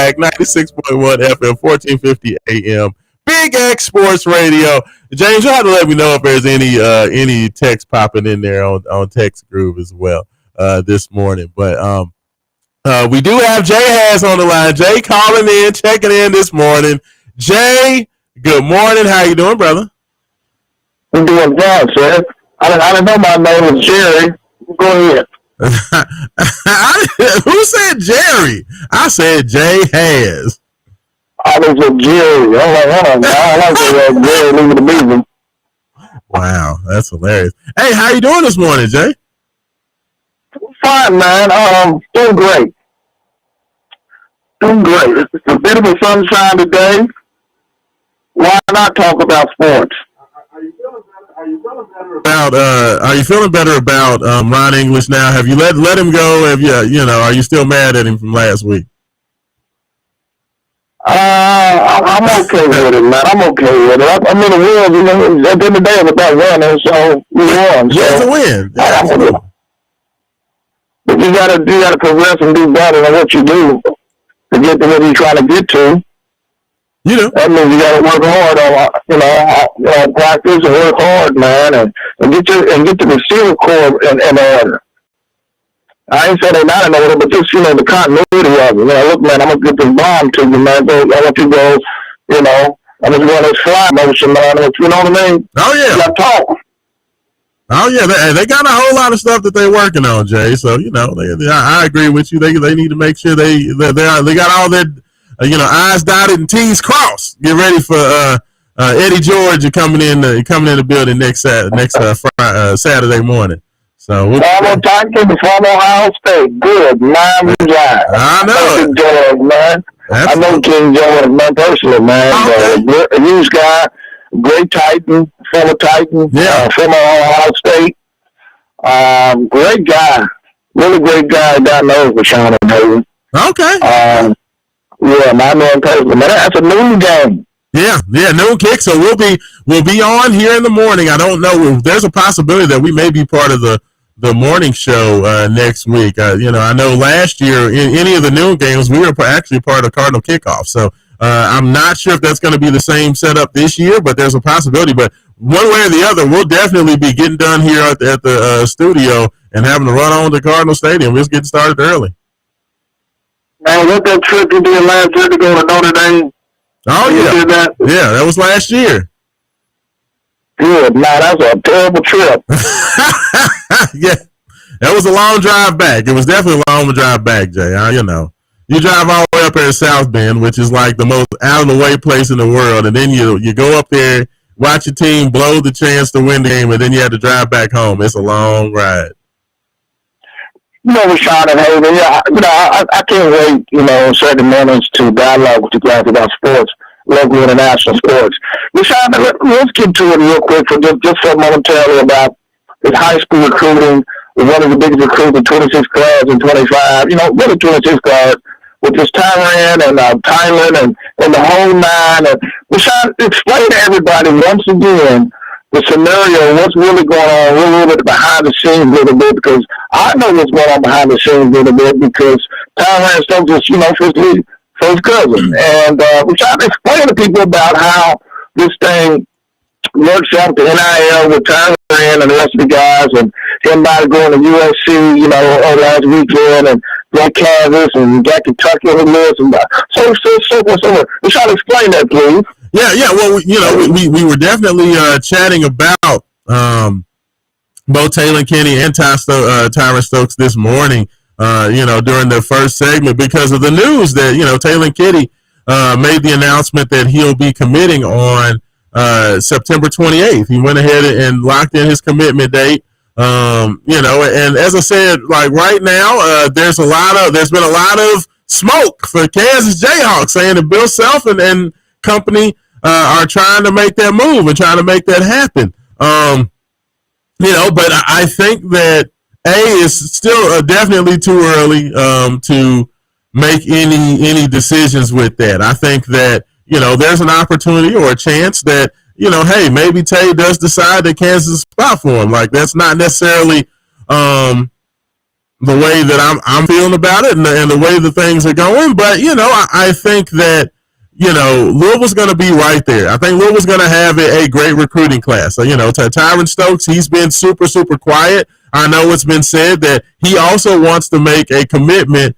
back. 96.1 FM, 1450 AM. Big X Sports Radio. James, you have to let me know if there's any text popping in there on Text Groove as well this morning. But we do have Jay Has on the line. Jay calling in, checking in this morning. Jay, good morning. How you doing, brother? I'm doing well, sir. I didn't know my name was Jerry. Go ahead. Who said Jerry? I said Jay Has. I was with Jerry. I'm like, I like that Jerry leaving the business. Wow, that's hilarious. Hey, how you doing this morning, Jay? Fine, man. Doing great. Doing great. It's a bit of a sunshine today. Why not talk about sports? Are you feeling better about Ron English now? Have you let him go? Have you are you still mad at him from last week? I'm okay with it, man. I'm okay with it. I mean, the win, at the end of the day, it's about winning, so we won. So it's a win. Yeah, but you gotta progress and do better than what you do to get to where you're trying to get to. You know. That means you gotta work hard on practice and work hard, man, and get the receiver core in order. I ain't saying they're not in order, but just the continuity of it. Look, man, I'm gonna get this bomb to you, man. So I want you to go, I'm just going this fly motion, man. You know what I mean? Oh yeah. You gotta talk. Oh yeah, they got a whole lot of stuff that they're working on, Jay. So I agree with you. They need to make sure they got all their I's dotted and T's crossed. Get ready for Eddie George coming in the building next Saturday morning. So Former Titan, former Ohio State, good man. I know King George, man. I know King George, man, personally, man. Okay. A huge guy, great Titan, former Titan, former Ohio State. Great guy, really great guy. God knows Raashaan and okay. Yeah, man, I know him personally, man. That's a noon game. Yeah, noon kick. So we'll be on here in the morning. I don't know. There's a possibility that we may be part of the morning show next week. I know last year in any of the noon games we were actually part of Cardinal Kickoff. So I'm not sure if that's going to be the same setup this year, but there's a possibility. But one way or the other, we'll definitely be getting done here at the studio and having to run on to Cardinal Stadium. We'll get started early. Man, what that trip you did last year to go to Notre Dame? Oh yeah, did that? Yeah, that was last year. Good, man. That was a terrible trip. Yeah, that was a long drive back. It was definitely a long drive back, Jay. You drive all the way up here to South Bend, which is like the most out of the way place in the world, and then you go up there, watch your team blow the chance to win the game, and then you have to drive back home. It's a long ride. Raashaan and Haven, I can't wait, certain moments to dialogue with you guys about sports, local international sports. Raashaan, let's get to it real quick for just for momentarily about his high school recruiting, one of the biggest recruits in 26 class and 25, really 26 class, with this Tyrann and Tylen and the whole nine. And Raashaan, explain to everybody once again the scenario, what's really going on, a little bit behind the scenes a little bit, because I know what's going on behind the scenes a little bit, because Tyrann Stokes is, first cousin. And we're trying to explain to people about how this thing works out, the NIL with Tyrann and the rest of the guys, and him by going to USC, last weekend, and got Kansas, and got Kentucky on the list, and so forth. We're trying to explain that, please. Yeah. Well, we were definitely chatting about both Taylor Kenny and Tyrann Stokes this morning. During the first segment, because of the news that Taylor Kenny made the announcement that he'll be committing on September 28th. He went ahead and locked in his commitment date. And as I said, like right now, there's been a lot of smoke for Kansas Jayhawks saying that Bill Self and company are trying to make that move and trying to make that happen. But I think that it's still definitely too early to make any decisions with that. I think that there's an opportunity or a chance that hey, maybe Tay does decide that Kansas is a spot for him. Like that's not necessarily the way that I'm feeling about it and the way that things are going. But I think that Louisville's going to be right there. I think Louisville's going to have a great recruiting class. So Tyron Stokes, he's been super quiet. I know it's been said that he also wants to make a commitment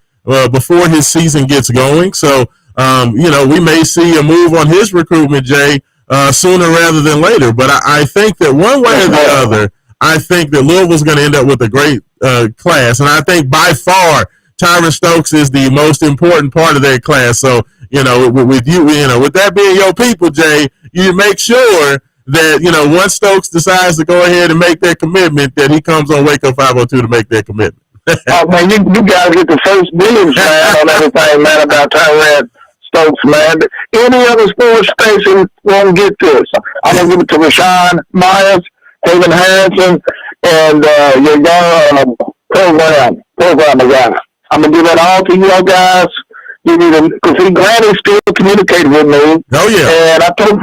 before his season gets going. So we may see a move on his recruitment, Jay, sooner rather than later. But I think that one way or the other, I think that Louisville's going to end up with a great class. And I think by far, Tyron Stokes is the most important part of that class. So, with you, with that being your people, Jay, you make sure that, once Stokes decides to go ahead and make that commitment, that he comes on Wake Up 502 to make that commitment. Oh, man, you guys get the first dibs, man, on everything, man, about Tyron Stokes, man. Any other sports station won't get this. I'm going to give it to Raashaan Myers, Haven Harrison, and your young programmer guy. I'm going to give it all to you guys. You need to, because Granny still communicated with me. Oh, yeah. And I told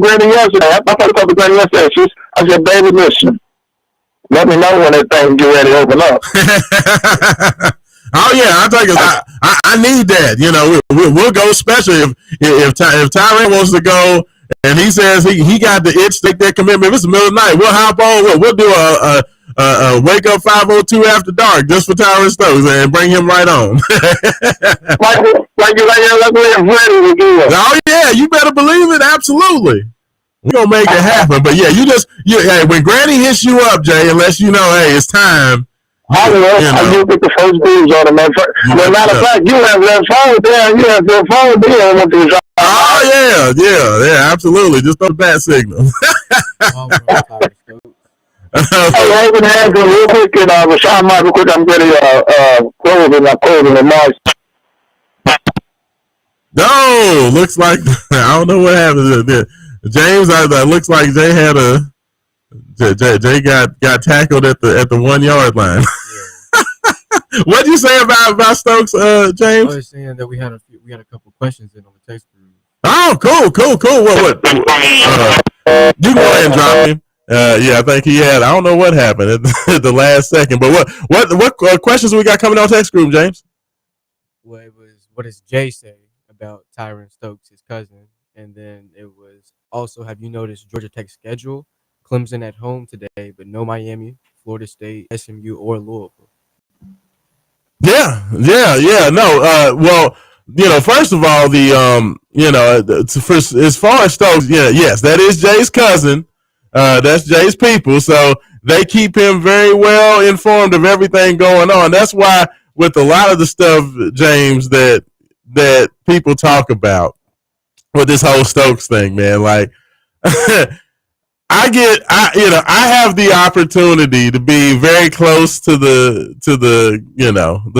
Granny yesterday, I talked to Granny yesterday, I said, baby, listen, let me know when that thing get ready to open up. Oh yeah, I'll tell you, I need that. We'll go special if Tyron wants to go and he says he got the itch to take that commitment. If it's the middle of the night, we'll hop on. We'll do a Wake Up 502 after dark just for Tyron Stokes and bring him right on. like we're ready again. Oh yeah, you better believe it. Absolutely. We're going to make it happen. But yeah, hey, when Granny hits you up, Jay, and lets you know, hey, it's time. I will get the first dibs on it, man. Matter of fact, you have that phone there. You have your phone there. Oh, yeah, absolutely. Just throw the bat signal. Hey, Raven Hanson, real quick, and Raashaan Myers, real quick, I'm ready closing remarks. No, looks like, I don't know what happened there. James, looks like Jay had Jay got tackled at the 1 yard line. What'd you say about Stokes, James? I was saying that we had a couple questions in on the text group. Oh, cool. What? You go ahead and drop him. Yeah, I think he had. I don't know what happened at the last second, but what questions we got coming on text group, James? Well, it was, what does Jay say about Tyron Stokes, his cousin? And then it was also, have you noticed Georgia Tech's schedule? Clemson at home today, but no Miami, Florida State, SMU, or Louisville. Yeah. No, well, first of all, as far as Stokes, yes, that is Jay's cousin. That's Jay's people, so they keep him very well informed of everything going on. That's why with a lot of the stuff, James, that people talk about with this whole Stokes thing, man, like I have the opportunity to be very close to the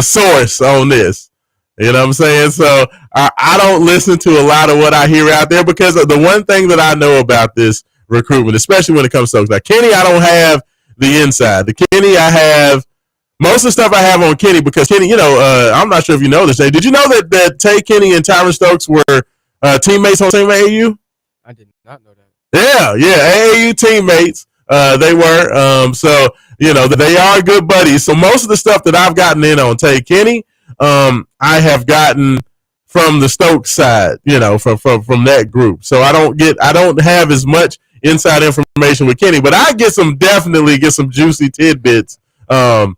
source on this. You know what I'm saying? So I don't listen to a lot of what I hear out there because of the one thing that I know about this recruitment, especially when it comes to Stokes. Like Kenny, I don't have the inside. The Kenny, I have most of the stuff I have on Kenny because Kenny, I'm not sure if you know this. Did you know that Tay Kenny and Tyron Stokes were teammates on the same AAU? I did not know that. Yeah, AAU teammates. They were. So they are good buddies. So most of the stuff that I've gotten in on Tay Kenny, I have gotten from the Stokes side. From that group. So I don't have as much inside information with Kenny, but I definitely get some juicy tidbits. On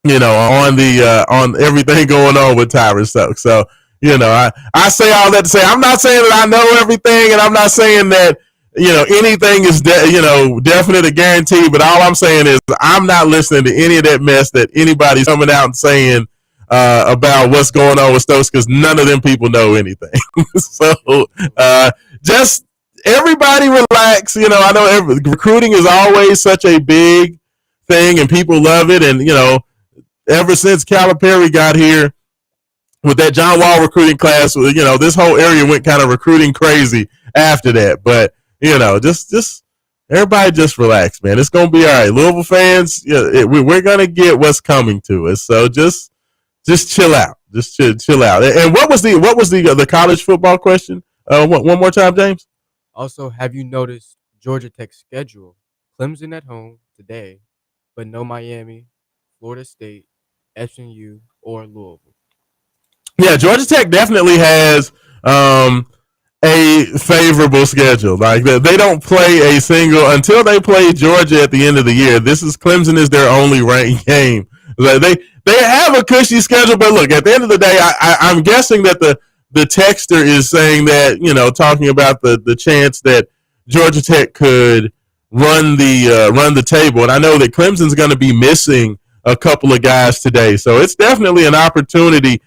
everything going on with Tyron Stokes. So I say all that to say I'm not saying that I know everything, and I'm not saying that anything is definite or guaranteed, but all I'm saying is I'm not listening to any of that mess that anybody's coming out and saying about what's going on with Stokes, because none of them people know anything. So just everybody relax. I know recruiting is always such a big thing and people love it, and ever since Calipari got here with that John Wall recruiting class, this whole area went kind of recruiting crazy after that. But just everybody just relax, man. It's gonna be all right. Louisville fans, we're gonna get what's coming to us. So just chill out. Just chill out. And what was the college football question? One more time, James. Also, have you noticed Georgia Tech's schedule? Clemson at home today, but no Miami, Florida State, SMU, or Louisville? Yeah, Georgia Tech definitely has a favorable schedule. Like they don't play a single until they play Georgia at the end of the year. This is Clemson is their only ranked game. They have a cushy schedule, but look, at the end of the day, I'm guessing that the texter is saying that, talking about the chance that Georgia Tech could run the table, and I know that Clemson's going to be missing a couple of guys today, so it's definitely an opportunity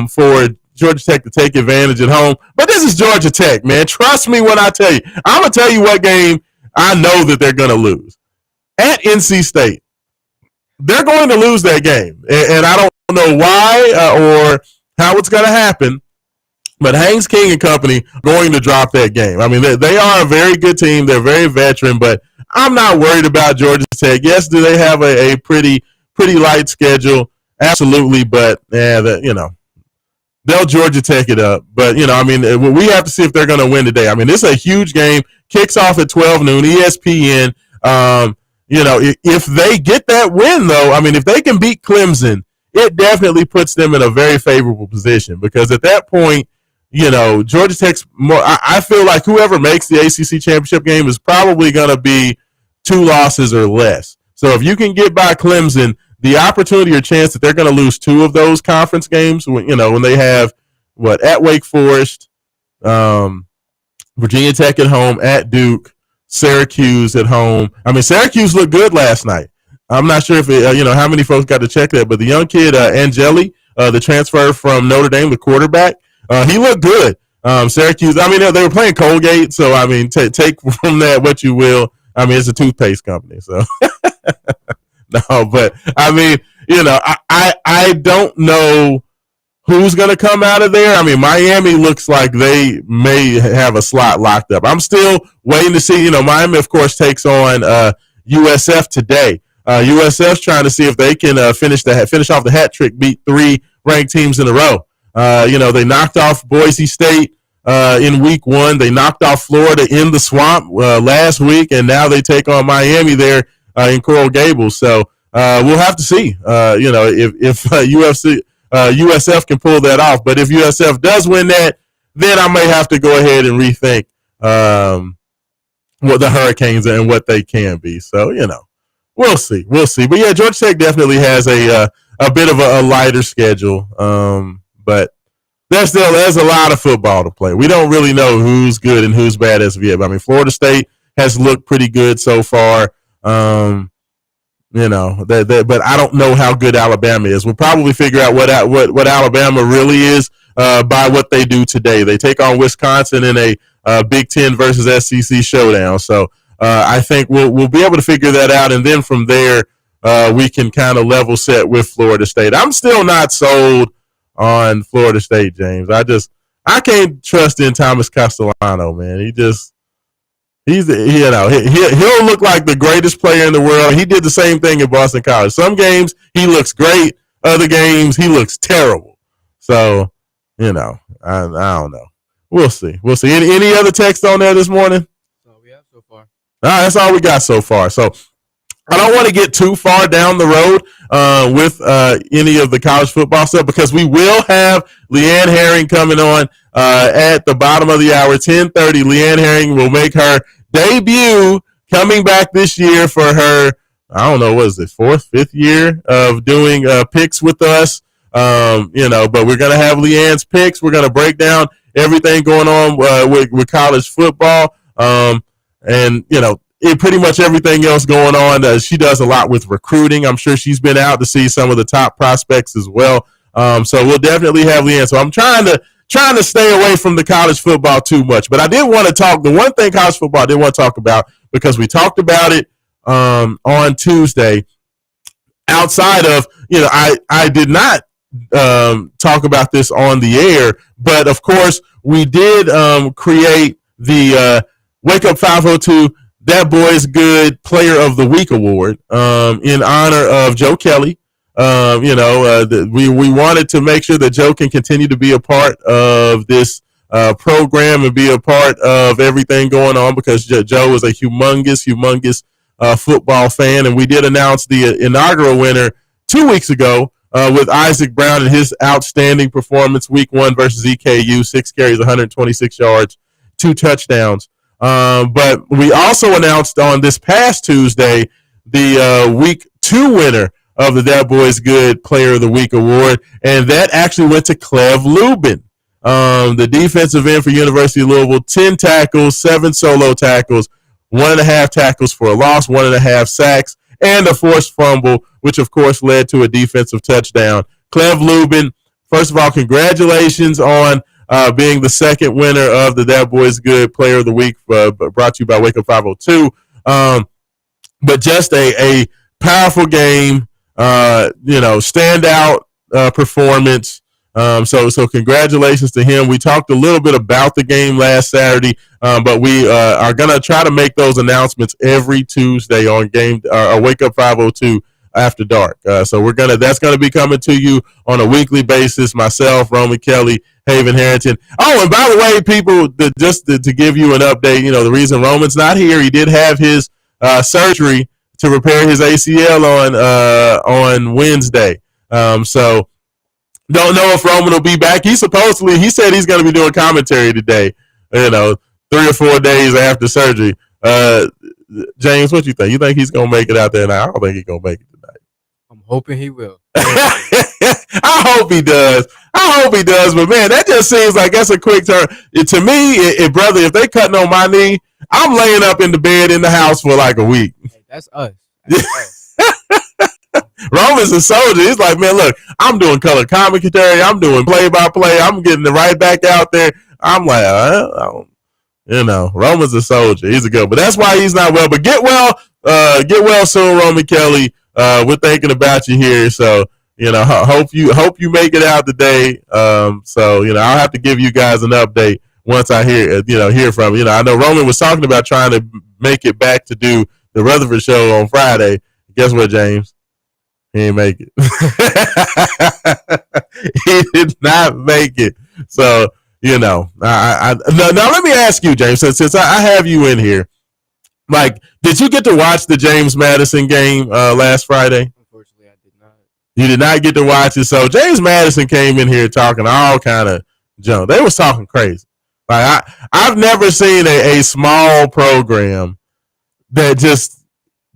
for Georgia Tech to take advantage at home. But this is Georgia Tech, man. Trust me when I tell you. I'm going to tell you what game I know that they're going to lose. At NC State, they're going to lose that game. And I don't know why or how it's going to happen, but Haynes King and company are going to drop that game. I mean, they are a very good team. They're very veteran, but I'm not worried about Georgia Tech. Yes, do they have a pretty light schedule? Absolutely, but they'll Georgia Tech it up. But, we have to see if they're going to win today. I mean, this is a huge game. Kicks off at 12 noon, ESPN. If they get that win, though, I mean, if they can beat Clemson, it definitely puts them in a very favorable position because at that point, Georgia Tech's more. I feel like whoever makes the ACC championship game is probably going to be 2 losses or less. So if you can get by Clemson, the opportunity or chance that they're going to lose 2 of those conference games, when they have at Wake Forest, Virginia Tech at home, at Duke, Syracuse at home. I mean, Syracuse looked good last night. I'm not sure if how many folks got to check that, but the young kid Angeli, the transfer from Notre Dame, the quarterback, he looked good. Syracuse. I mean, they were playing Colgate, so I mean, take from that what you will. I mean, it's a toothpaste company, so. No, but I mean, I don't know who's going to come out of there. I mean, Miami looks like they may have a slot locked up. I'm still waiting to see. Miami, of course, takes on USF today. USF's trying to see if they can finish off the hat trick, beat 3 ranked teams in a row. They knocked off Boise State in week 1. They knocked off Florida in the swamp last week, and now they take on Miami there in Coral Gables. So we'll have to see, if USF can pull that off. But if USF does win that, then I may have to go ahead and rethink what the Hurricanes and what they can be. So, we'll see. But, yeah, Georgia Tech definitely has a bit of a lighter schedule. But there's a lot of football to play. We don't really know who's good and who's bad as of yet. I mean, Florida State has looked pretty good so far. But I don't know how good Alabama is. We'll probably figure out what Alabama really is by what they do today. They take on Wisconsin in a Big Ten versus SEC showdown. So I think we'll be able to figure that out, and then from there we can kind of level set with Florida State. I'm still not sold on Florida State, James. I can't trust in Thomas Castellano, man. He'll look like the greatest player in the world. He did the same thing at Boston College. Some games he looks great, other games he looks terrible. So, I don't know. We'll see. Any other text on there this morning? That's all we have so far. That's all we got so far. So I don't want to get too far down the road with any of the college football stuff because we will have Leanne Herring coming on at the bottom of the hour, 10:30. Leanne Herring will make her debut coming back this year for her, I don't know, what is it, 4th, 5th year of doing picks with us. But we're going to have Leanne's picks. We're going to break down everything going on with college football. Pretty much everything else going on. She does a lot with recruiting. I'm sure she's been out to see some of the top prospects as well. So we'll definitely have Leanne. So I'm trying to stay away from the college football too much. But I did want to talk. The one thing college football I did want to talk about, because we talked about it on Tuesday, outside of, I did not talk about this on the air, but of course we did create the Wake Up 502 That Boy's Good Player of the Week award in honor of Joe Kelly. We wanted to make sure that Joe can continue to be a part of this program and be a part of everything going on, because Joe is a humongous football fan, and we did announce the inaugural winner 2 weeks ago with Isaac Brown and his outstanding performance week 1 versus EKU, 6 carries, 126 yards, 2 touchdowns. But we also announced on this past Tuesday the week 2 winner of the That Boy's Good Player of the Week award, and that actually went to Clev Lubin, the defensive end for University of Louisville. 10 tackles, 7 solo tackles, 1.5 tackles for a loss, 1.5 sacks, and a forced fumble, which of course led to a defensive touchdown. Clev Lubin, first of all, congratulations on being the second winner of the That Boy's Good Player of the Week, brought to you by Wake Up 502. But just a powerful game, standout performance. So congratulations to him. We talked a little bit about the game last Saturday, but we are going to try to make those announcements every Tuesday on Wake Up 502 after dark. So that's going to be coming to you on a weekly basis. Myself, Roman Kelly, Haven Harrington. Oh, and by the way, people, just to give you an update, the reason Roman's not here, he did have his surgery to repair his ACL on Wednesday. So don't know if Roman will be back. He said he's going to be doing commentary today, 3 or 4 days after surgery. James, what you think? You think he's going to make it out there now? I don't think he's going to make it tonight. I'm hoping he will. I hope he does. But, man, that just seems like that's a quick turn. To me, brother, if they cutting on my knee, I'm laying up in the bed in the house for like a week. Hey, that's us. Roman's a soldier. He's like, man, look, I'm doing color commentary. I'm doing play-by-play. I'm getting it right back out there. I'm like, Roman's a soldier. He's a good, but that's why he's not well. But get well soon, Roman Kelly. We're thinking about you here. So, hope you make it out today. So, I'll have to give you guys an update once I hear from you. I know Roman was talking about trying to make it back to do the Rutherford show on Friday. Guess what, James? He didn't make it. He did not make it. So, now let me ask you, James, since I have you in here, like, did you get to watch the James Madison game last Friday? Unfortunately, I did not. You did not get to watch it. So James Madison came in here talking all kind of junk. They was talking crazy. Like I've never seen a small program that just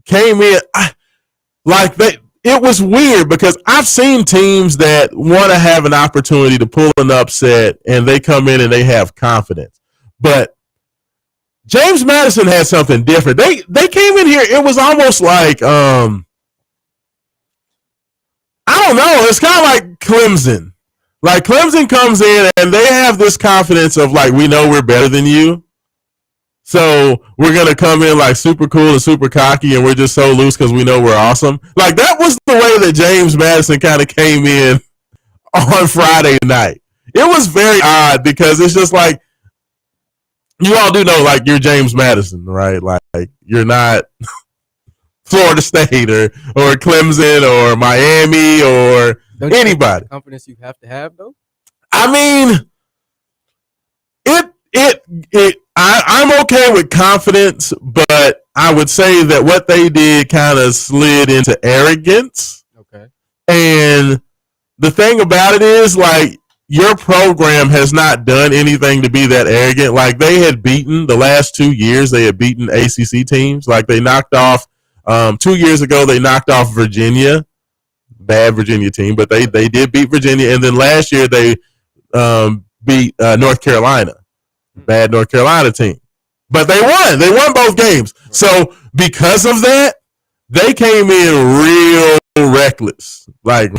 came in it was weird because I've seen teams that want to have an opportunity to pull an upset and they come in and they have confidence. But James Madison had something different. They came in here, it was almost like I don't know, it's kind of like Clemson. Like Clemson comes in and they have this confidence of like, we know we're better than you. So we're going to come in like super cool and super cocky and we're just so loose because we know we're awesome. Like that was the way that James Madison kind of came in on Friday night. It was very odd because it's just like, you all do know like you're James Madison, right? Like you're not Florida State or Clemson or Miami or Don't anybody. Confidence you have to have though? I mean, I'm okay with confidence, but I would say that what they did kind of slid into arrogance. Okay. And the thing about it is, like, your program has not done anything to be that arrogant. Like, they had beaten the last 2 years, they had beaten ACC teams. Like, they knocked off, 2 years ago, they knocked off Virginia. Bad Virginia team, but they did beat Virginia. And then last year, they beat North Carolina. Bad North Carolina team. But they won. They won both games. Right. So because of that, they came in real reckless. Like,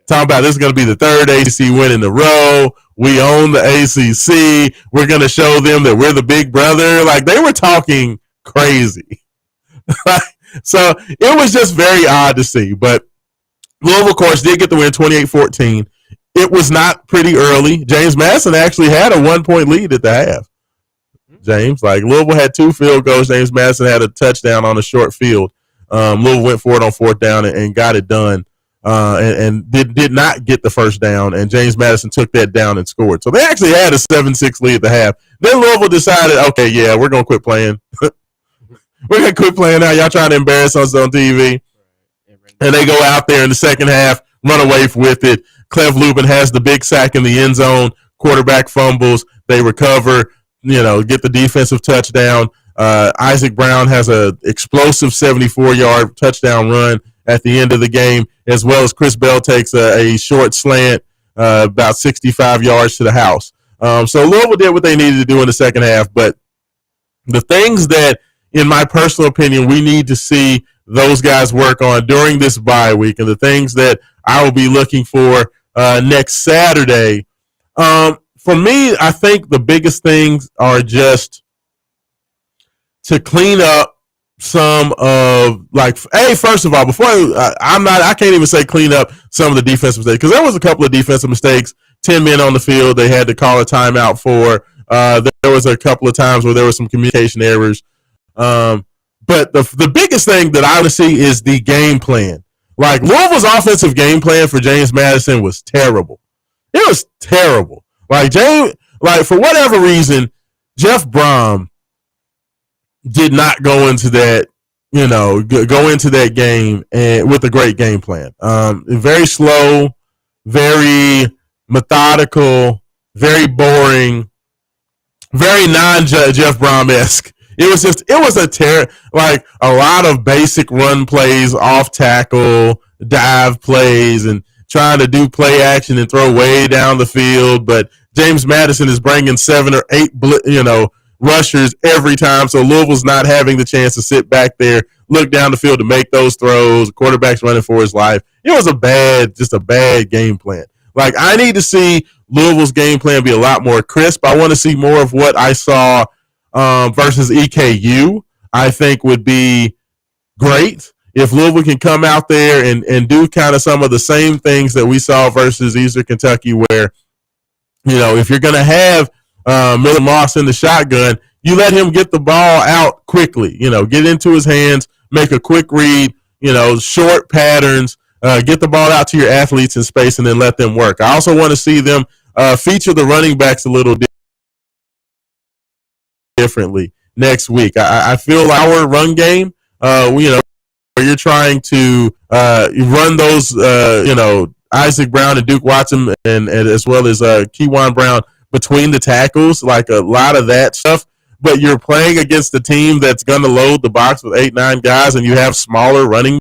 talking about this is going to be the third ACC win in a row. We own the ACC. We're going to show them that we're the big brother. Like, they were talking crazy. So it was just very odd to see. But Louisville, of course, did get the win 28-14. It was not pretty early. James Madison actually had a 1-point lead at the half. James, like Louisville had 2 field goals. James Madison had a touchdown on a short field. Louisville went for it on 4th down and got it done. And did not get the first down. And James Madison took that down and scored. So they actually had a 7-6 lead at the half. Then Louisville decided, okay, yeah, we're going to quit playing. We're going to quit playing now. Y'all trying to embarrass us on TV. and they go out there in the second half, run away with it. Cleve Lubin has the big sack in the end zone. Quarterback fumbles. They recover, get the defensive touchdown. Isaac Brown has a explosive 74-yard touchdown run at the end of the game, as well as Chris Bell takes a short slant about 65 yards to the house. So Louisville did what they needed to do in the second half, but the things that, in my personal opinion, we need to see those guys work on during this bye week, and the things that I will be looking for next Saturday. For me, I think the biggest things are just to clean up some of, first of all, before I can't even say clean up some of the defensive mistakes, because there was a couple of defensive mistakes. 10 men on the field, they had to call a timeout for. There was a couple of times where there were some communication errors. But the biggest thing that I want to see is the game plan. Like, Louisville's offensive game plan for James Madison was terrible. It was terrible. For whatever reason, Jeff Brom did not go into that, go into that game and with a great game plan. Very slow, very methodical, very boring, very non-Jeff Brom-esque. It was a lot of basic run plays, off tackle, dive plays, and trying to do play action and throw way down the field. But James Madison is bringing 7 or 8, rushers every time. So Louisville's not having the chance to sit back there, look down the field to make those throws. The quarterback's running for his life. It was just a bad game plan. I need to see Louisville's game plan be a lot more crisp. I want to see more of what I saw versus EKU. I think would be great if Louisville can come out there and do kind of some of the same things that we saw versus Eastern Kentucky, where, if you're going to have Miller Moss in the shotgun, you let him get the ball out quickly, get into his hands, make a quick read, short patterns, get the ball out to your athletes in space, and then let them work. I also want to see them feature the running backs a little differently next week. I feel like our run game, where you're trying to run those, Isaac Brown and Duke Watson and as well as Keywan Brown between the tackles, like a lot of that stuff. But you're playing against a team that's going to load the box with 8-9 guys, and you have smaller running